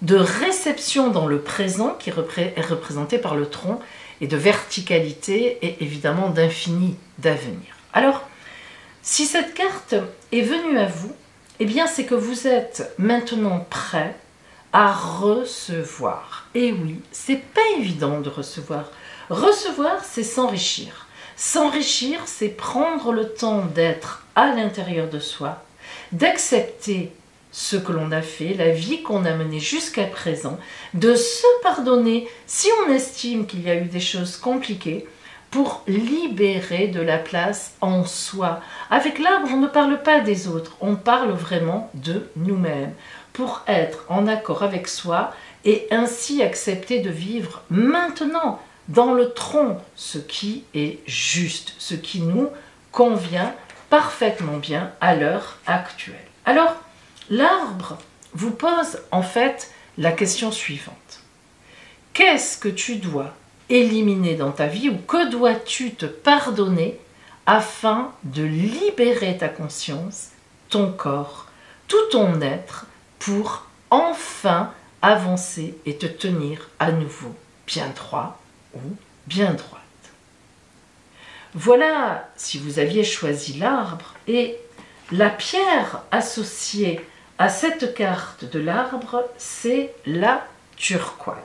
S1: de réception dans le présent qui est représenté par le tronc et de verticalité et évidemment d'infini, d'avenir. Alors, si cette carte est venue à vous, eh bien c'est que vous êtes maintenant prêt à recevoir. Et oui, c'est pas évident de recevoir. Recevoir, c'est s'enrichir. S'enrichir, c'est prendre le temps d'être à l'intérieur de soi, d'accepter ce que l'on a fait, la vie qu'on a menée jusqu'à présent, de se pardonner si on estime qu'il y a eu des choses compliquées, pour libérer de la place en soi. Avec l'arbre, on ne parle pas des autres, on parle vraiment de nous-mêmes, pour être en accord avec soi et ainsi accepter de vivre maintenant dans le tronc ce qui est juste, ce qui nous convient parfaitement bien à l'heure actuelle. Alors, l'arbre vous pose en fait la question suivante. Qu'est-ce que tu dois éliminer dans ta vie ou que dois-tu te pardonner afin de libérer ta conscience, ton corps, tout ton être pour enfin avancer et te tenir à nouveau bien droit ou bien droite. Voilà si vous aviez choisi l'arbre et la pierre associée à cette carte de l'arbre, c'est la turquoise.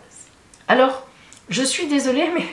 S1: Alors, je suis désolée, mais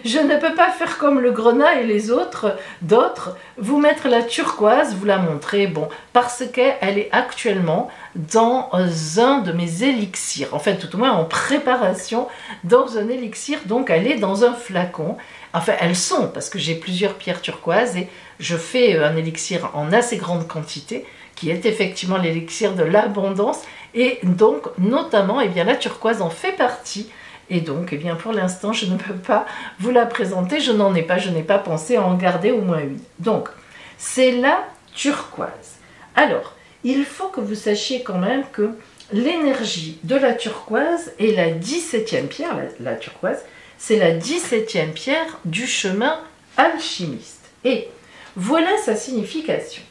S1: je ne peux pas faire comme le grenat et les autres, d'autres, vous mettre la turquoise, vous la montrer, bon, parce qu'elle est actuellement dans un de mes élixirs, en fait, tout au moins en préparation dans un élixir, donc elle est dans un flacon. Enfin, elles sont, parce que j'ai plusieurs pierres turquoises et je fais un élixir en assez grande quantité, qui est effectivement l'élixir de l'abondance, et donc, notamment, eh bien, la turquoise en fait partie. Et donc, eh bien, pour l'instant, je ne peux pas vous la présenter. Je n'en ai pas, je n'ai pas pensé à en garder au moins une. Donc, c'est la turquoise. Alors, il faut que vous sachiez quand même que l'énergie de la turquoise est la 17e pierre, la turquoise, c'est la 17e pierre du chemin alchimiste. Et voilà sa signification.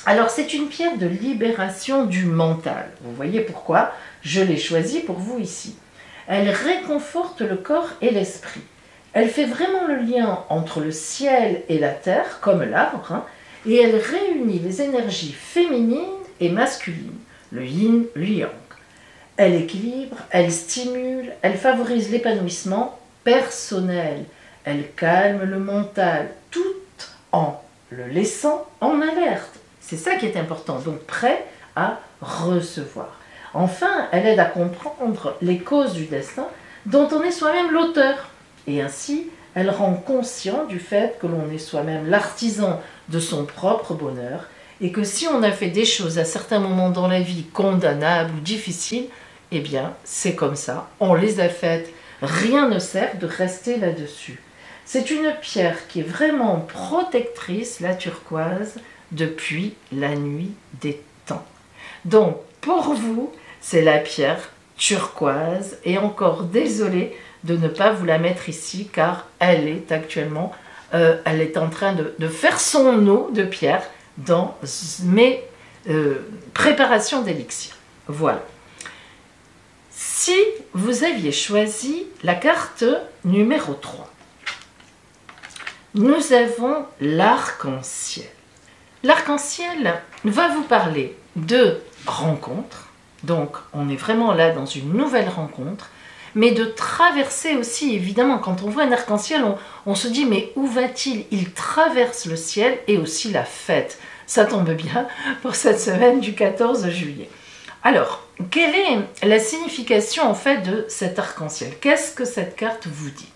S1: Alors c'est une pierre de libération du mental. Vous voyez pourquoi je l'ai choisie pour vous ici. Elle réconforte le corps et l'esprit. Elle fait vraiment le lien entre le ciel et la terre, comme l'arbre, hein, et elle réunit les énergies féminines et masculines, le yin, le yang. Elle équilibre, elle stimule, elle favorise l'épanouissement personnel. Elle calme le mental, tout en le laissant en alerte. C'est ça qui est important, donc prêt à recevoir. Enfin, elle aide à comprendre les causes du destin dont on est soi-même l'auteur. Et ainsi, elle rend conscient du fait que l'on est soi-même l'artisan de son propre bonheur et que si on a fait des choses à certains moments dans la vie condamnables ou difficiles, eh bien, c'est comme ça, on les a faites. Rien ne sert de rester là-dessus. C'est une pierre qui est vraiment protectrice, la turquoise, depuis la nuit des temps. Donc, pour vous, c'est la pierre turquoise. Et encore désolée de ne pas vous la mettre ici, car elle est actuellement, elle est en train de faire son eau de pierre dans mes préparations d'élixir. Voilà. Si vous aviez choisi la carte numéro 3, nous avons l'arc-en-ciel. L'arc-en-ciel va vous parler de rencontres, donc on est vraiment là dans une nouvelle rencontre, mais de traverser aussi, évidemment, quand on voit un arc-en-ciel, on se dit mais où va-t-il? Il traverse le ciel et aussi la fête. Ça tombe bien pour cette semaine du 14 juillet. Alors, quelle est la signification en fait de cet arc-en-ciel? Qu'est-ce que cette carte vous dit?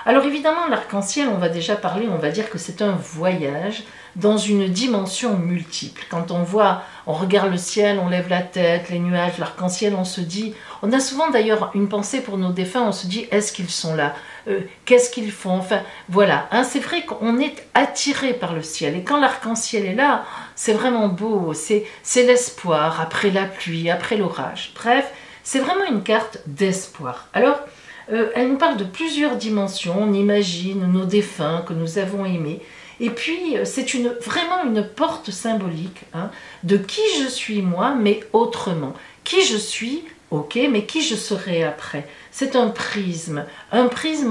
S1: Alors évidemment, l'arc-en-ciel, on va déjà parler, on va dire que c'est un voyage dans une dimension multiple. Quand on regarde le ciel, on lève la tête, les nuages, l'arc-en-ciel, on se dit, on a souvent d'ailleurs une pensée pour nos défunts, on se dit, est-ce qu'ils sont là? Qu'est-ce qu'ils font? Enfin, voilà, hein, c'est vrai qu'on est attiré par le ciel. Et quand l'arc-en-ciel est là, c'est vraiment beau, c'est l'espoir après la pluie, après l'orage. Bref, c'est vraiment une carte d'espoir. Alors, elle nous parle de plusieurs dimensions, on imagine nos défunts que nous avons aimés. Et puis, c'est vraiment une porte symbolique hein, de qui je suis moi, mais autrement. Qui je suis, ok, mais qui je serai après. C'est un prisme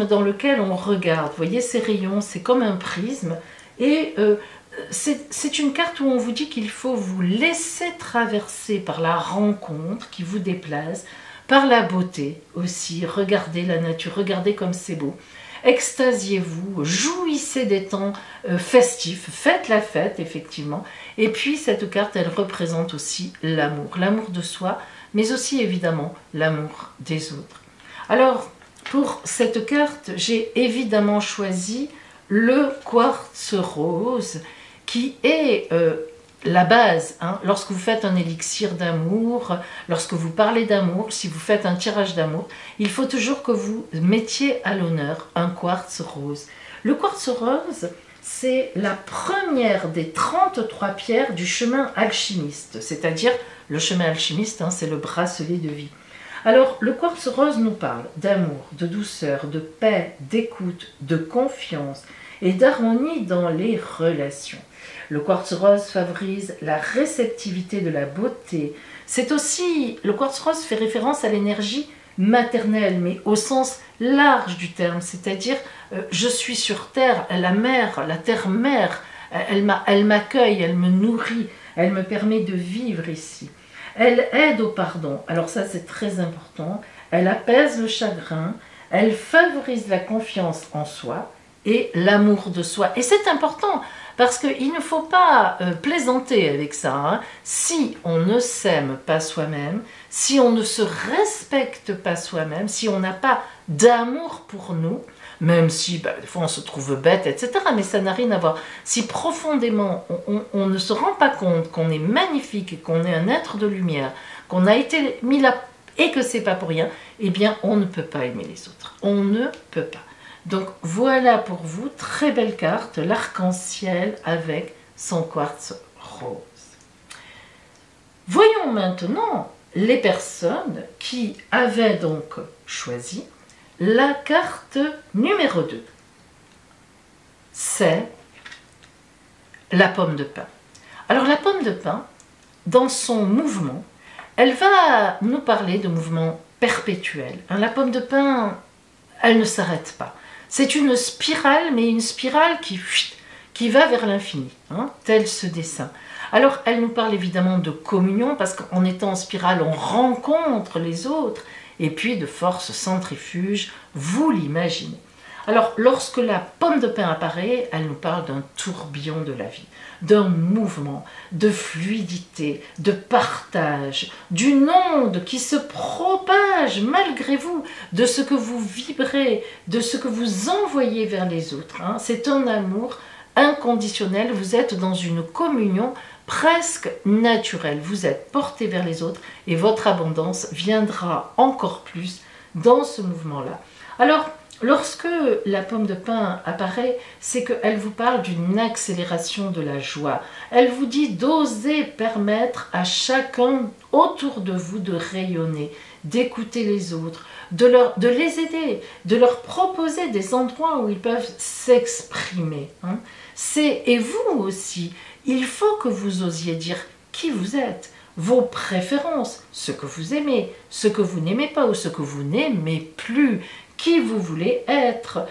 S1: dans lequel on regarde. Vous voyez ces rayons, c'est comme un prisme. Et c'est une carte où on vous dit qu'il faut vous laisser traverser par la rencontre qui vous déplace, par la beauté aussi. Regardez la nature, regardez comme c'est beau. Extasiez-vous, jouissez des temps festifs, faites la fête effectivement. Et puis cette carte, elle représente aussi l'amour de soi, mais aussi évidemment l'amour des autres. Alors pour cette carte, j'ai évidemment choisi le quartz rose qui est la base, hein, lorsque vous faites un élixir d'amour, lorsque vous parlez d'amour, si vous faites un tirage d'amour, il faut toujours que vous mettiez à l'honneur un quartz rose. Le quartz rose, c'est la première des 33 pierres du chemin alchimiste, c'est-à-dire le chemin alchimiste, hein, c'est le bracelet de vie. Alors, le quartz rose nous parle d'amour, de douceur, de paix, d'écoute, de confiance et d'harmonie dans les relations. Le quartz rose favorise la réceptivité de la beauté. C'est aussi, le quartz rose fait référence à l'énergie maternelle, mais au sens large du terme, c'est-à-dire je suis sur terre, la mère, la terre-mère, elle m'accueille, elle me nourrit, elle me permet de vivre ici. Elle aide au pardon, alors ça c'est très important, elle apaise le chagrin, elle favorise la confiance en soi et l'amour de soi. Et c'est important, parce qu'il ne faut pas plaisanter avec ça. Hein. Si on ne s'aime pas soi-même, si on ne se respecte pas soi-même, si on n'a pas d'amour pour nous, même si des fois on se trouve bête, etc., mais ça n'a rien à voir. Si profondément on ne se rend pas compte qu'on est magnifique et qu'on est un être de lumière, qu'on a été mis là et que c'est pas pour rien, eh bien on ne peut pas aimer les autres. On ne peut pas. Donc voilà pour vous, très belle carte, l'arc-en-ciel avec son quartz rose. Voyons maintenant les personnes qui avaient donc choisi la carte numéro 2. C'est la pomme de pin. Alors la pomme de pin, dans son mouvement, elle va nous parler de mouvement perpétuel. La pomme de pin, elle ne s'arrête pas. C'est une spirale, mais une spirale qui va vers l'infini, tel ce dessin. Alors, elle nous parle évidemment de communion, parce qu'en étant en spirale, on rencontre les autres, et puis de force centrifuge, vous l'imaginez. Alors, lorsque la pomme de pin apparaît, elle nous parle d'un tourbillon de la vie, d'un mouvement, de fluidité, de partage, d'une onde qui se propage malgré vous, de ce que vous vibrez, de ce que vous envoyez vers les autres. C'est un amour inconditionnel, vous êtes dans une communion presque naturelle, vous êtes porté vers les autres et votre abondance viendra encore plus dans ce mouvement-là. Alors, lorsque la pomme de pin apparaît, c'est qu'elle vous parle d'une accélération de la joie. Elle vous dit d'oser permettre à chacun autour de vous de rayonner, d'écouter les autres, de les aider, de leur proposer des endroits où ils peuvent s'exprimer. Et vous aussi, il faut que vous osiez dire qui vous êtes, vos préférences, ce que vous aimez, ce que vous n'aimez pas ou ce que vous n'aimez plus, qui vous voulez être,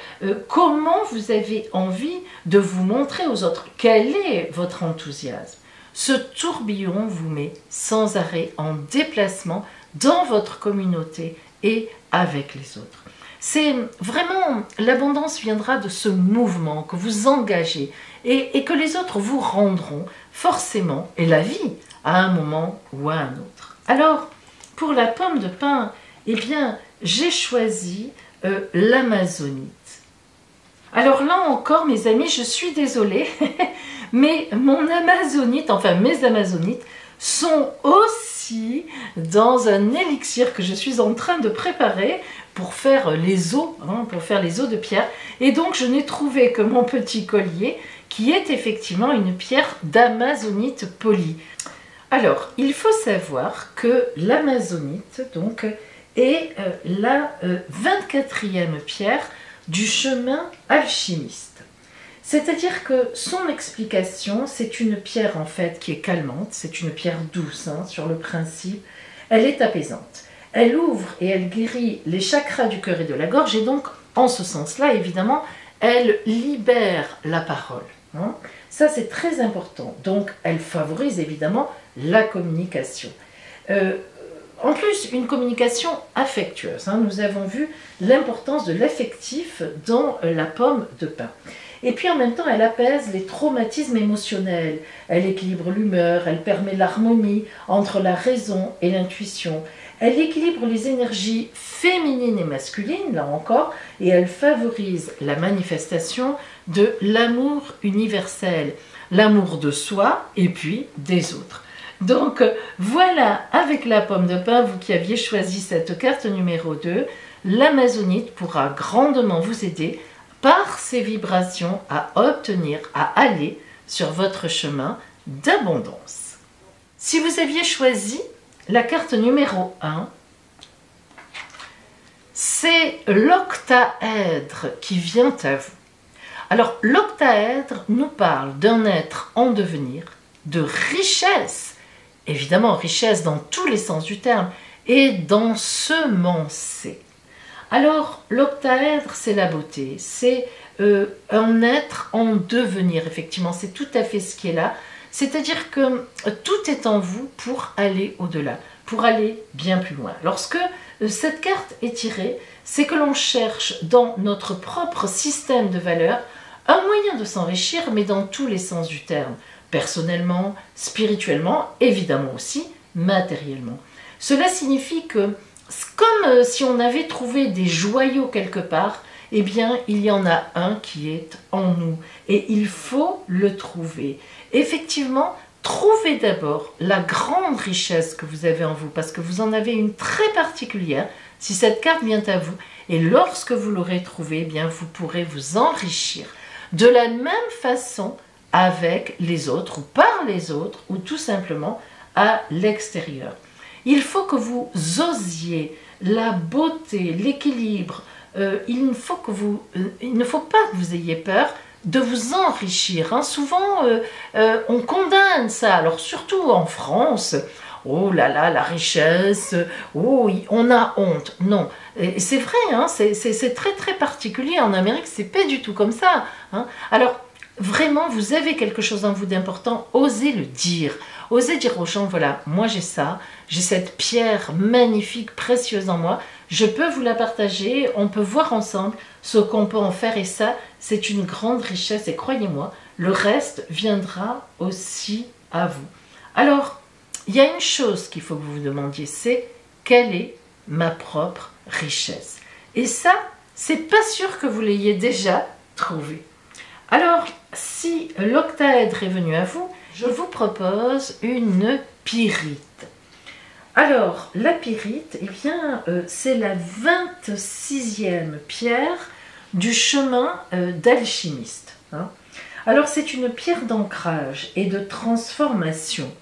S1: comment vous avez envie de vous montrer aux autres, quel est votre enthousiasme. Ce tourbillon vous met sans arrêt en déplacement dans votre communauté et avec les autres. C'est vraiment, l'abondance viendra de ce mouvement que vous engagez et que les autres vous rendront forcément, et la vie, à un moment ou à un autre. Alors, pour la pomme de pin, eh bien, j'ai choisi l'amazonite. Alors là encore, mes amis, je suis désolée, mais mon amazonite, enfin mes amazonites, sont aussi dans un élixir que je suis en train de préparer pour faire les os, de pierre. Et donc, je n'ai trouvé que mon petit collier, qui est effectivement une pierre d'amazonite polie. Alors, il faut savoir que l'amazonite, donc, est la 24e pierre du chemin alchimiste. C'est-à-dire que son explication, c'est une pierre en fait qui est calmante, c'est une pierre douce sur le principe, elle est apaisante. Elle ouvre et elle guérit les chakras du cœur et de la gorge et donc, en ce sens-là, évidemment, elle libère la parole. Ça, c'est très important. Donc, elle favorise évidemment la communication. En plus, une communication affectueuse. Nous avons vu l'importance de l'affectif dans la pomme de pin. Et puis en même temps, elle apaise les traumatismes émotionnels. Elle équilibre l'humeur, elle permet l'harmonie entre la raison et l'intuition. Elle équilibre les énergies féminines et masculines, là encore, et elle favorise la manifestation de l'amour universel, l'amour de soi et puis des autres. Donc voilà, avec la pomme de pin, vous qui aviez choisi cette carte numéro 2, l'amazonite pourra grandement vous aider par ses vibrations à obtenir, à aller sur votre chemin d'abondance. Si vous aviez choisi la carte numéro 1, c'est l'octaèdre qui vient à vous. Alors l'octaèdre nous parle d'un être en devenir, de richesse, évidemment richesse dans tous les sens du terme, et d'ensemencer. Alors l'octaèdre, c'est la beauté, c'est un être en devenir, effectivement, c'est tout à fait ce qui est là. C'est-à-dire que tout est en vous pour aller au-delà, pour aller bien plus loin. Lorsque cette carte est tirée, c'est que l'on cherche dans notre propre système de valeurs un moyen de s'enrichir, mais dans tous les sens du terme, personnellement, spirituellement, évidemment aussi matériellement. Cela signifie que, comme si on avait trouvé des joyaux quelque part, eh bien, il y en a un qui est en nous et il faut le trouver. Effectivement, trouvez d'abord la grande richesse que vous avez en vous parce que vous en avez une très particulière si cette carte vient à vous et lorsque vous l'aurez trouvée, eh bien, vous pourrez vous enrichir de la même façon avec les autres ou par les autres ou tout simplement à l'extérieur. Il faut que vous osiez la beauté, l'équilibre. Il ne faut pas que vous ayez peur de vous enrichir. Hein. Souvent, on condamne ça. Alors surtout en France, oh là là, la richesse, oh, on a honte. Non, c'est vrai, hein, c'est très très particulier. En Amérique, c'est pas du tout comme ça. Hein. Alors, vraiment, vous avez quelque chose en vous d'important, osez le dire. Osez dire aux gens, voilà, moi j'ai ça, j'ai cette pierre magnifique, précieuse en moi, je peux vous la partager, on peut voir ensemble ce qu'on peut en faire, et ça, c'est une grande richesse, et croyez-moi, le reste viendra aussi à vous. Alors, il y a une chose qu'il faut que vous vous demandiez, c'est quelle est ma propre richesse? Et ça, c'est pas sûr que vous l'ayez déjà trouvé. Alors, si l'octaèdre est venu à vous, je vous propose une pyrite. Alors, la pyrite, eh bien, c'est la 26e pierre du chemin d'alchimiste. Hein. Alors, c'est une pierre d'ancrage et de transformation.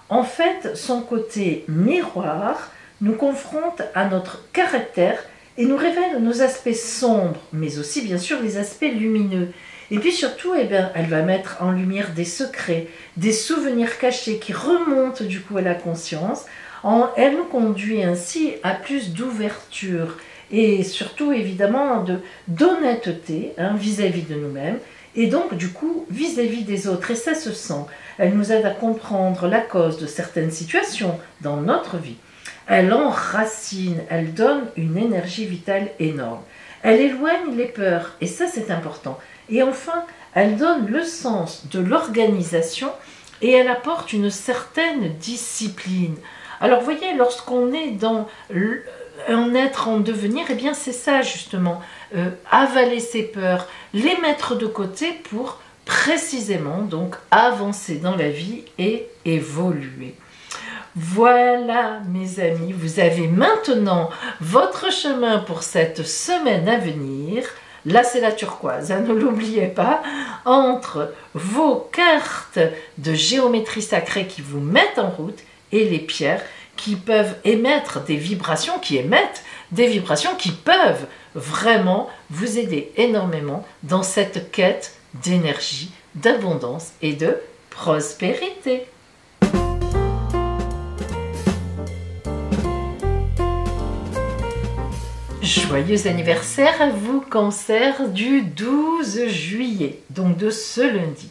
S1: En fait, son côté miroir nous confronte à notre caractère et nous révèle nos aspects sombres, mais aussi, bien sûr, les aspects lumineux. Et puis surtout, eh bien, elle va mettre en lumière des secrets, des souvenirs cachés qui remontent du coup à la conscience. Elle nous conduit ainsi à plus d'ouverture et surtout évidemment d'honnêteté vis-à-vis de nous-mêmes et donc du coup vis-à-vis des autres. Et ça se sent. Elle nous aide à comprendre la cause de certaines situations dans notre vie. Elle enracine, elle donne une énergie vitale énorme. Elle éloigne les peurs et ça c'est important. Et enfin, elle donne le sens de l'organisation et elle apporte une certaine discipline. Alors, vous voyez, lorsqu'on est dans un être en devenir, eh bien, c'est ça, justement. Avaler ses peurs, les mettre de côté pour précisément, donc, avancer dans la vie et évoluer. Voilà, mes amis, vous avez maintenant votre chemin pour cette semaine à venir. Là, c'est la turquoise, hein, ne l'oubliez pas, entre vos cartes de géométrie sacrée qui vous mettent en route et les pierres qui peuvent émettre des vibrations, qui peuvent vraiment vous aider énormément dans cette quête d'énergie, d'abondance et de prospérité. Joyeux anniversaire à vous, Cancer, du 12 juillet, donc de ce lundi.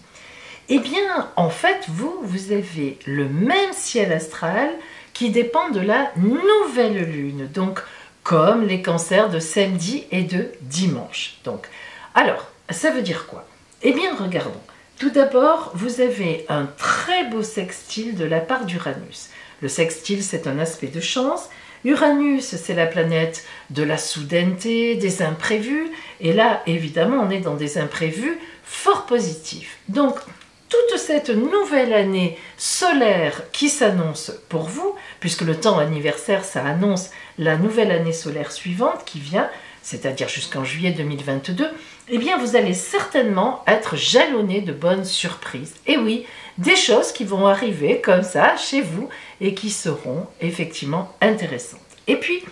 S1: Eh bien, en fait, vous avez le même ciel astral qui dépend de la nouvelle lune, donc comme les cancers de samedi et de dimanche. Donc, alors, ça veut dire quoi? Eh bien, regardons. Tout d'abord, vous avez un très beau sextile de la part d'Uranus. Le sextile, c'est un aspect de chance. Uranus, c'est la planète de la soudaineté, des imprévus. Et là, évidemment, on est dans des imprévus fort positifs. Donc, toute cette nouvelle année solaire qui s'annonce pour vous, puisque le temps anniversaire, ça annonce la nouvelle année solaire suivante qui vient, c'est-à-dire jusqu'en juillet 2022, eh bien vous allez certainement être jalonné de bonnes surprises. Et oui, des choses qui vont arriver comme ça chez vous et qui seront effectivement intéressantes. Et puis,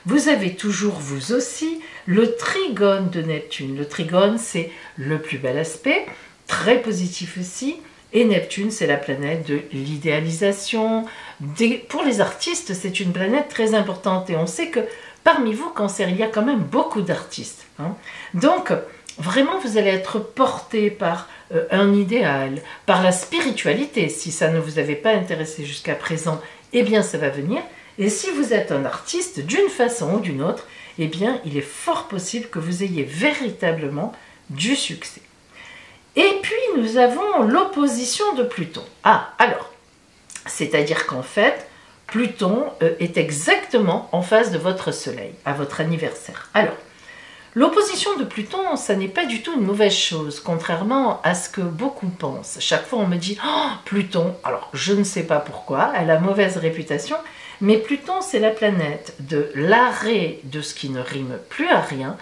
S1: vous avez toujours vous aussi le trigone de Neptune. Le trigone, c'est le plus bel aspect, très positif aussi. Et Neptune, c'est la planète de l'idéalisation. Pour les artistes, c'est une planète très importante. Et on sait que parmi vous, Cancer, il y a quand même beaucoup d'artistes. Hein. Donc, vraiment, vous allez être porté par un idéal, par la spiritualité. Si ça ne vous avait pas intéressé jusqu'à présent, eh bien, ça va venir. Et si vous êtes un artiste, d'une façon ou d'une autre, eh bien, il est fort possible que vous ayez véritablement du succès. Et puis, nous avons l'opposition de Pluton. Ah, alors, c'est-à-dire qu'en fait, Pluton est exactement en face de votre Soleil, à votre anniversaire. Alors, l'opposition de Pluton, ça n'est pas du tout une mauvaise chose, contrairement à ce que beaucoup pensent. Chaque fois, on me dit « Oh, Pluton !» Alors, je ne sais pas pourquoi, elle a mauvaise réputation, mais Pluton, c'est la planète de l'arrêt de ce qui ne rime plus à rien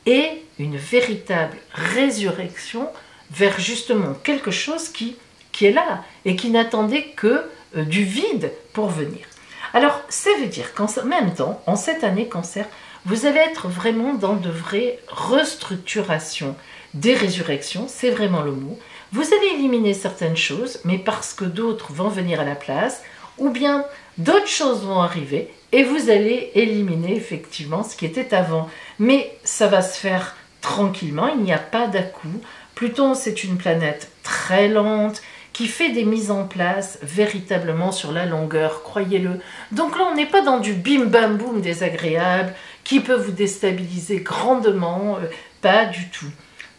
S1: et une véritable résurrection vers justement quelque chose qui est là et qui n'attendait que du vide pour venir. Alors, ça veut dire qu'en même temps, en cette année Cancer, vous allez être vraiment dans de vraies restructurations, des résurrections, c'est vraiment le mot. Vous allez éliminer certaines choses, mais parce que d'autres vont venir à la place, ou bien d'autres choses vont arriver, et vous allez éliminer effectivement ce qui était avant. Mais ça va se faire tranquillement, il n'y a pas d'à-coup. Pluton, c'est une planète très lente, qui fait des mises en place véritablement sur la longueur, croyez-le. Donc là, on n'est pas dans du bim-bam-boum désagréable, qui peut vous déstabiliser grandement, pas du tout.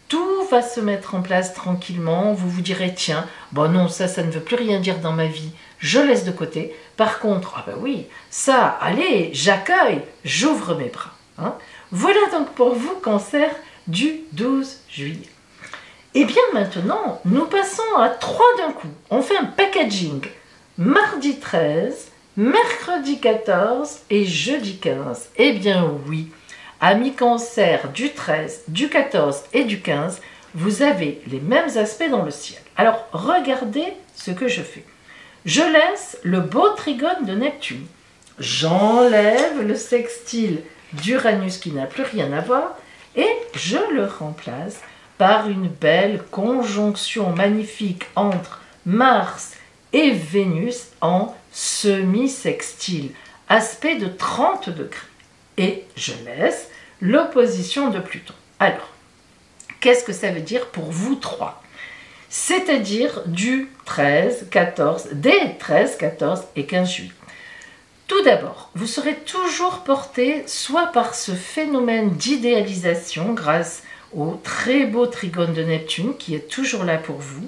S1: Tout va se mettre en place tranquillement, vous vous direz, tiens, bon non, ça ne veut plus rien dire dans ma vie, je laisse de côté. Par contre, ah ben oui, ça, allez, j'accueille, j'ouvre mes bras. Hein. Voilà donc pour vous, Cancer, du 12 juillet. Et bien maintenant, nous passons à 3 d'un coup. On fait un packaging. Mardi 13, mercredi 14 et jeudi 15. Eh bien oui, amis Cancer, du 13, du 14 et du 15, vous avez les mêmes aspects dans le ciel. Alors, regardez ce que je fais. Je laisse le beau trigone de Neptune. J'enlève le sextile d'Uranus qui n'a plus rien à voir et je le remplace par une belle conjonction magnifique entre Mars et Vénus en semi-sextile, aspect de 30 degrés. Et je laisse l'opposition de Pluton. Alors, qu'est-ce que ça veut dire pour vous trois? C'est-à-dire du 13, 14, dès 13, 14 et 15 juillet. Tout d'abord, vous serez toujours porté soit par ce phénomène d'idéalisation grâce au très beau trigone de Neptune qui est toujours là pour vous,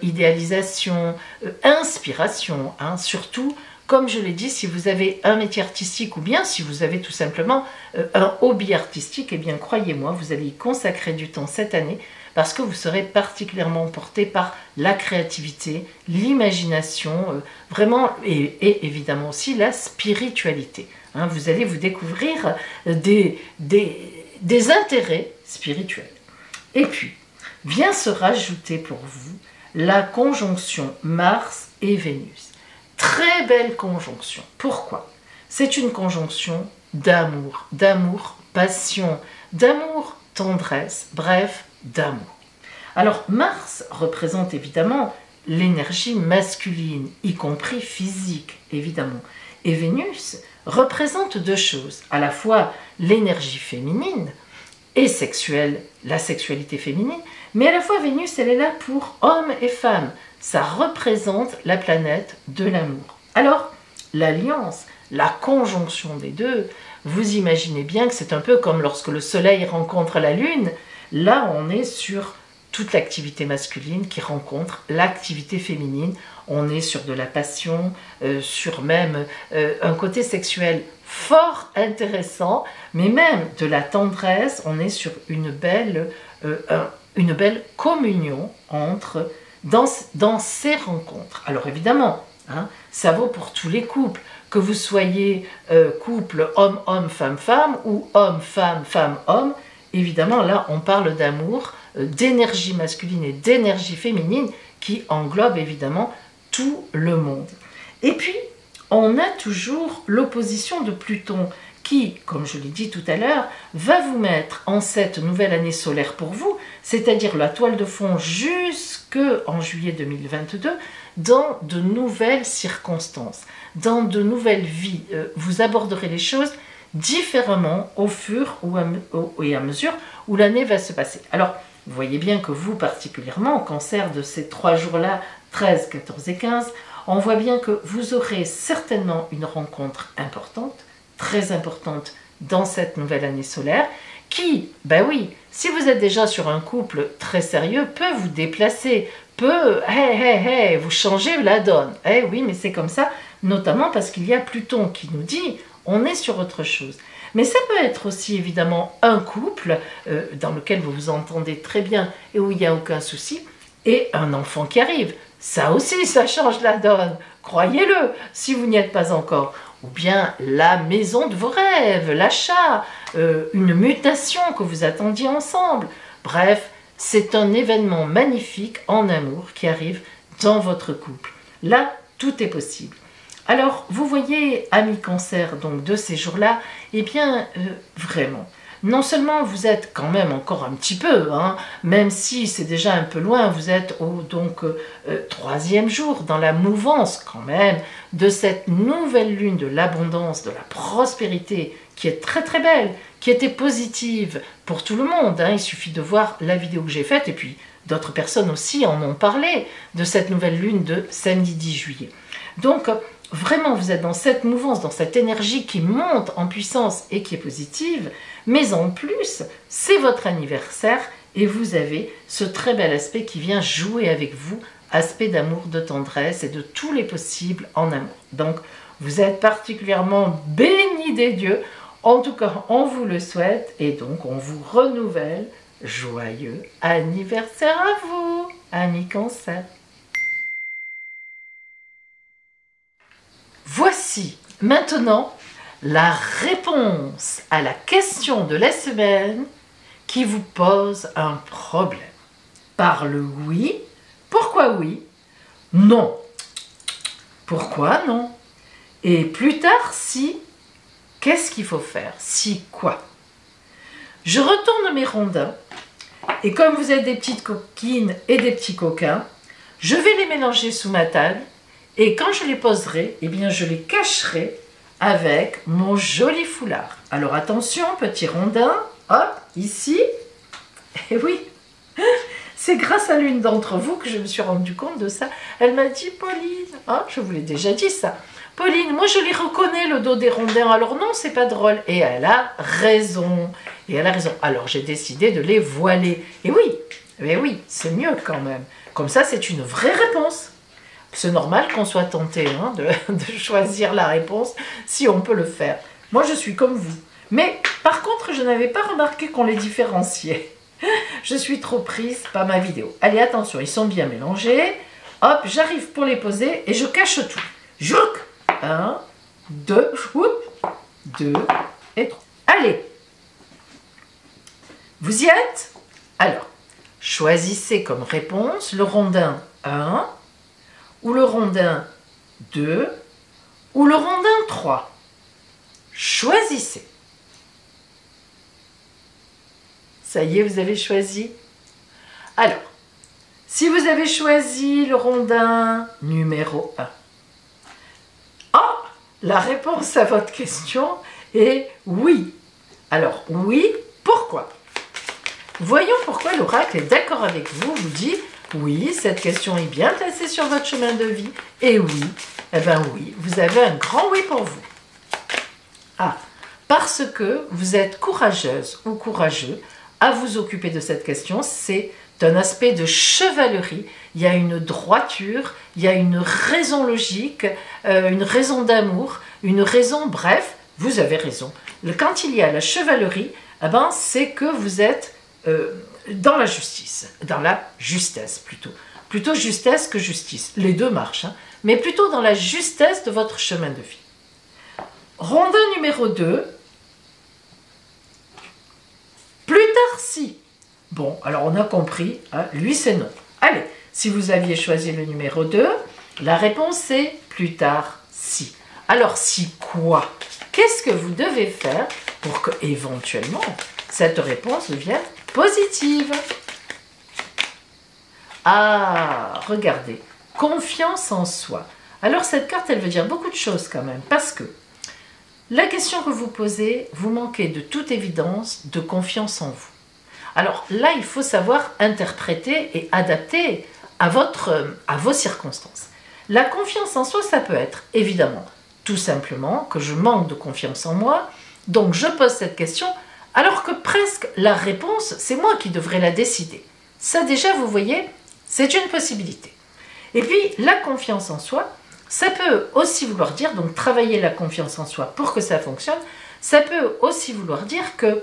S1: idéalisation, inspiration, hein, surtout, comme je l'ai dit, si vous avez un métier artistique ou bien si vous avez tout simplement un hobby artistique, eh bien croyez-moi, vous allez y consacrer du temps cette année parce que vous serez particulièrement porté par la créativité, l'imagination, vraiment, et évidemment aussi la spiritualité. Hein, vous allez vous découvrir des intérêts spirituels. Et puis, vient se rajouter pour vous la conjonction Mars et Vénus. Très belle conjonction. Pourquoi? C'est une conjonction d'amour, passion, d'amour, tendresse, bref, d'amour. Alors, Mars représente évidemment l'énergie masculine, y compris physique, évidemment. Et Vénus représente deux choses, à la fois l'énergie féminine et sexuelle, la sexualité féminine, mais à la fois Vénus, elle est là pour hommes et femmes. Ça représente la planète de l'amour. Alors, l'alliance, la conjonction des deux, vous imaginez bien que c'est un peu comme lorsque le soleil rencontre la lune. Là, on est sur toute l'activité masculine qui rencontre l'activité féminine. On est sur de la passion, sur même un côté sexuel fort intéressant, mais même de la tendresse. On est sur une belle communion entre dans ces rencontres. Alors évidemment, hein, ça vaut pour tous les couples, que vous soyez couple homme-homme, femme-femme ou homme-femme, femme-homme. Évidemment, là, on parle d'amour, d'énergie masculine et d'énergie féminine qui englobe évidemment tout le monde. Et puis, on a toujours l'opposition de Pluton qui, comme je l'ai dit tout à l'heure, va vous mettre en cette nouvelle année solaire pour vous, c'est-à-dire la toile de fond jusqu'en juillet 2022, dans de nouvelles circonstances, dans de nouvelles vies. Vous aborderez les choses différemment au fur et à mesure où l'année va se passer. Alors, vous voyez bien que vous, particulièrement, en Cancer de ces 3 jours-là, 13, 14 et 15, on voit bien que vous aurez certainement une rencontre importante, très importante dans cette nouvelle année solaire, qui, ben oui, si vous êtes déjà sur un couple très sérieux, peut vous déplacer, peut, vous changer la donne. Eh oui, mais c'est comme ça, notamment parce qu'il y a Pluton qui nous dit, on est sur autre chose. Mais ça peut être aussi évidemment un couple dans lequel vous vous entendez très bien et où il n'y a aucun souci, et un enfant qui arrive. Ça aussi, ça change la donne, croyez-le, si vous n'y êtes pas encore. Ou bien la maison de vos rêves, l'achat, une mutation que vous attendiez ensemble. Bref, c'est un événement magnifique en amour qui arrive dans votre couple. Là, tout est possible. Alors, vous voyez, amis cancer, donc de ces jours-là, eh bien, vraiment, non seulement vous êtes quand même encore un petit peu, hein, même si c'est déjà un peu loin, vous êtes au troisième jour dans la mouvance quand même de cette nouvelle lune de l'abondance, de la prospérité, qui est très très belle, qui était positive pour tout le monde. Hein. Il suffit de voir la vidéo que j'ai faite, et puis d'autres personnes aussi en ont parlé, de cette nouvelle lune de samedi 10 juillet. Donc, vraiment, vous êtes dans cette mouvance, dans cette énergie qui monte en puissance et qui est positive, mais en plus, c'est votre anniversaire et vous avez ce très bel aspect qui vient jouer avec vous, aspect d'amour, de tendresse et de tous les possibles en amour. Donc, vous êtes particulièrement bénis des dieux, en tout cas, on vous le souhaite et donc on vous renouvelle. Joyeux anniversaire à vous, amis Cancer. Voici maintenant la réponse à la question de la semaine qui vous pose un problème. Par le oui, pourquoi oui? Non. Pourquoi non? Et plus tard, si, qu'est-ce qu'il faut faire? Si quoi? Je retourne mes rondins et comme vous êtes des petites coquines et des petits coquins, je vais les mélanger sous ma table et quand je les poserai, eh bien je les cacherai avec mon joli foulard. Alors attention, petit rondin, hop, ici. Et oui, c'est grâce à l'une d'entre vous que je me suis rendu compte de ça. Elle m'a dit, Pauline, hein, je vous l'ai déjà dit ça. Pauline, moi je les reconnais le dos des rondins, alors non, c'est pas drôle. Et elle a raison. Et elle a raison. Alors j'ai décidé de les voiler. Et oui, mais oui, c'est mieux quand même. Comme ça, c'est une vraie réponse. C'est normal qu'on soit tenté hein, de choisir la réponse si on peut le faire. Moi, je suis comme vous. Mais par contre, je n'avais pas remarqué qu'on les différenciait. Je suis trop prise par ma vidéo. Allez, attention, ils sont bien mélangés. Hop, j'arrive pour les poser et je cache tout. Jouc! 1, 2, 2 et 3. Allez! Vous y êtes? Alors, choisissez comme réponse le rondin 1, ou le rondin 2, ou le rondin 3. Choisissez. Ça y est, vous avez choisi. Alors, si vous avez choisi le rondin numéro 1, la réponse à votre question est oui. Alors, oui, pourquoi? Voyons pourquoi l'oracle est d'accord avec vous, vous dit oui, cette question est bien placée sur votre chemin de vie, et oui, eh bien oui, vous avez un grand oui pour vous. Ah, parce que vous êtes courageuse ou courageux à vous occuper de cette question, c'est un aspect de chevalerie, il y a une droiture, il y a une raison logique, une raison d'amour, une raison, bref, vous avez raison. Quand il y a la chevalerie, eh ben, c'est que vous êtes dans la justice, dans la justesse plutôt. Plutôt justesse que justice, les deux marchent, hein, mais plutôt dans la justesse de votre chemin de vie. Rondin numéro 2, plus tard si. Bon, alors on a compris, hein, lui c'est non. Allez, si vous aviez choisi le numéro 2, la réponse est plus tard si. Alors si quoi? Qu'est-ce que vous devez faire pour que éventuellement cette réponse devienne positive? Ah, regardez, confiance en soi. Alors cette carte, elle veut dire beaucoup de choses quand même, parce que la question que vous posez, vous manquez de toute évidence de confiance en vous. Alors là, il faut savoir interpréter et adapter à vos circonstances. La confiance en soi, ça peut être évidemment tout simplement que je manque de confiance en moi, donc je pose cette question, alors que presque la réponse, c'est moi qui devrais la décider. Ça déjà, vous voyez, c'est une possibilité. Et puis, la confiance en soi, ça peut aussi vouloir dire, donc travailler la confiance en soi pour que ça fonctionne, ça peut aussi vouloir dire que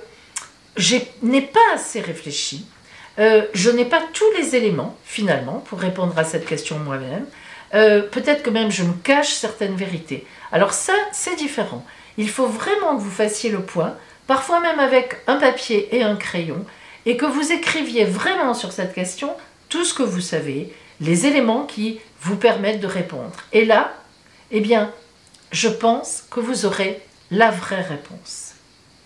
S1: je n'ai pas assez réfléchi, je n'ai pas tous les éléments, finalement, pour répondre à cette question moi-même. Peut-être que même je me cache certaines vérités. Alors ça, c'est différent. Il faut vraiment que vous fassiez le point, parfois même avec un papier et un crayon, et que vous écriviez vraiment sur cette question tout ce que vous savez, les éléments qui vous permettent de répondre. Et là, eh bien, je pense que vous aurez la vraie réponse.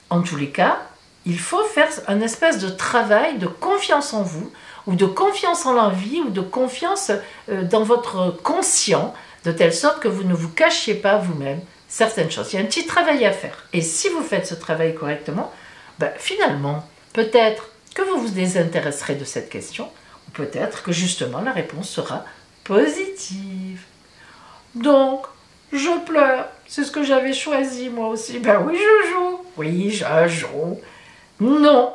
S1: En tous les cas, il faut faire un espèce de travail de confiance en vous, ou de confiance en la vie, ou de confiance dans votre conscient, de telle sorte que vous ne vous cachiez pas vous-même certaines choses. Il y a un petit travail à faire. Et si vous faites ce travail correctement, ben, finalement, peut-être que vous vous désintéresserez de cette question, ou peut-être que justement la réponse sera positive. Donc, je pleure. C'est ce que j'avais choisi moi aussi. Ben oui, je joue. Oui, je joue. Non.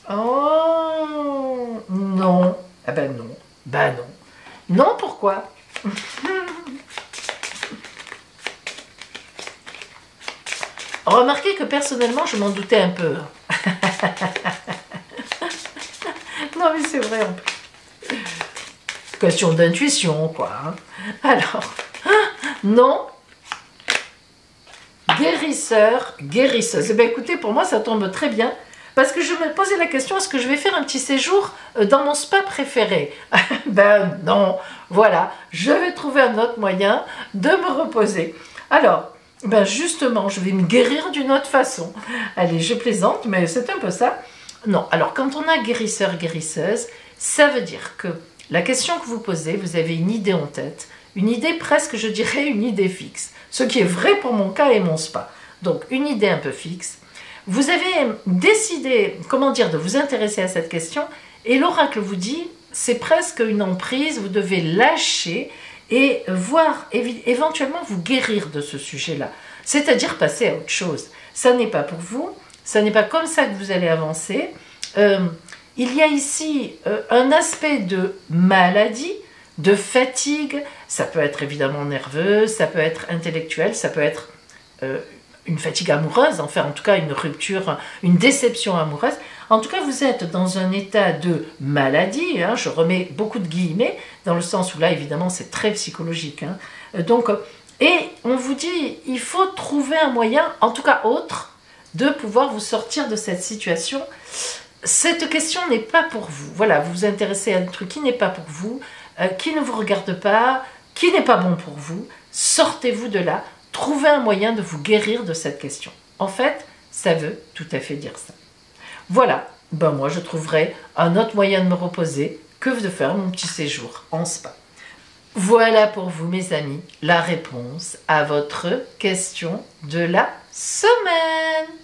S1: Oh, non. Ah ben non. Ben non. Non, pourquoi? Remarquez que personnellement, je m'en doutais un peu. Non, mais c'est vrai. Question d'intuition, quoi. Alors, non. Guérisseur, guérisseuse. Eh bien, écoutez, pour moi, ça tombe très bien. Parce que je me posais la question, est-ce que je vais faire un petit séjour dans mon spa préféré? Ben non. Voilà, je vais trouver un autre moyen de me reposer. Alors, ben justement, je vais me guérir d'une autre façon. Allez, je plaisante, mais c'est un peu ça. Non, alors quand on a guérisseur, guérisseuse, ça veut dire que la question que vous posez, vous avez une idée en tête, une idée presque, je dirais, une idée fixe. Ce qui est vrai pour mon cas et mon spa. Donc, une idée un peu fixe. Vous avez décidé, comment dire, de vous intéresser à cette question, et l'oracle vous dit, c'est presque une emprise, vous devez lâcher et voir, éventuellement vous guérir de ce sujet-là. C'est-à-dire passer à autre chose. Ça n'est pas pour vous, ça n'est pas comme ça que vous allez avancer. Il y a ici un aspect de maladie, de fatigue, ça peut être évidemment nerveux, ça peut être intellectuel, ça peut être une fatigue amoureuse, enfin en tout cas une rupture, une déception amoureuse. En tout cas, vous êtes dans un état de maladie, hein, je remets beaucoup de guillemets, dans le sens où là, évidemment, c'est très psychologique. Hein. Donc, et on vous dit, il faut trouver un moyen, en tout cas autre, de pouvoir vous sortir de cette situation. Cette question n'est pas pour vous. Voilà, vous vous intéressez à un truc qui n'est pas pour vous, qui ne vous regarde pas, qui n'est pas bon pour vous. Sortez-vous de là, trouvez un moyen de vous guérir de cette question. En fait, ça veut tout à fait dire ça. Voilà, ben moi je trouverai un autre moyen de me reposer que de faire mon petit séjour en spa. Voilà pour vous mes amis, la réponse à votre question de la semaine.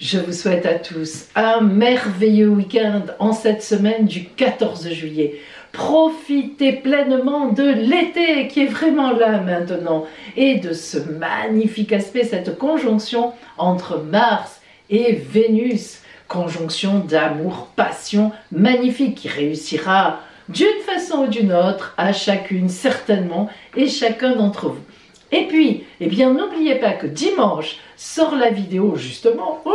S1: Je vous souhaite à tous un merveilleux week-end en cette semaine du 14 juillet. Profitez pleinement de l'été qui est vraiment là maintenant et de ce magnifique aspect, cette conjonction entre Mars et Vénus. Conjonction d'amour, passion magnifique qui réussira d'une façon ou d'une autre à chacune certainement et chacun d'entre vous. Et puis, eh bien, n'oubliez pas que dimanche sort la vidéo justement. Oh,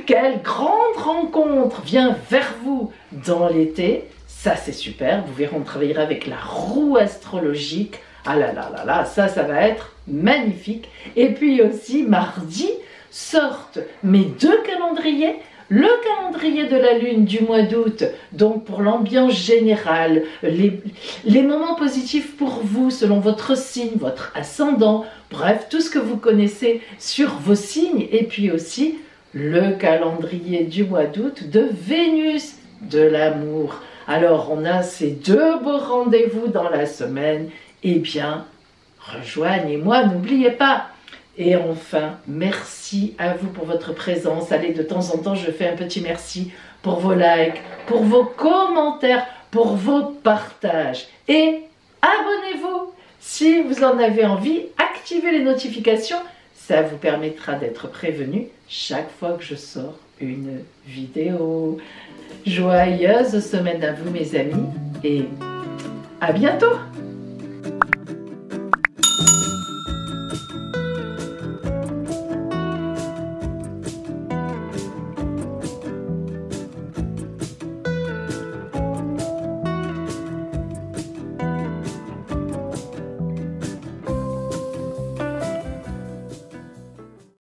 S1: quelle grande rencontre vient vers vous dans l'été. Ça, c'est super. Vous verrez, on travaillera avec la roue astrologique. Ah là là là là, ça va être magnifique. Et puis aussi, mardi, sortent mes deux calendriers. Le calendrier de la Lune du mois d'août, donc pour l'ambiance générale, les moments positifs pour vous selon votre signe, votre ascendant, bref, tout ce que vous connaissez sur vos signes, et puis aussi le calendrier du mois d'août de Vénus, de l'amour. Alors on a ces deux beaux rendez-vous dans la semaine, eh bien, rejoignez-moi, n'oubliez pas. Et enfin, merci à vous pour votre présence. Allez, de temps en temps, je fais un petit merci pour vos likes, pour vos commentaires, pour vos partages. Et abonnez-vous si vous en avez envie. Activez les notifications. Ça vous permettra d'être prévenu chaque fois que je sors une vidéo. Joyeuse semaine à vous, mes amis. Et à bientôt!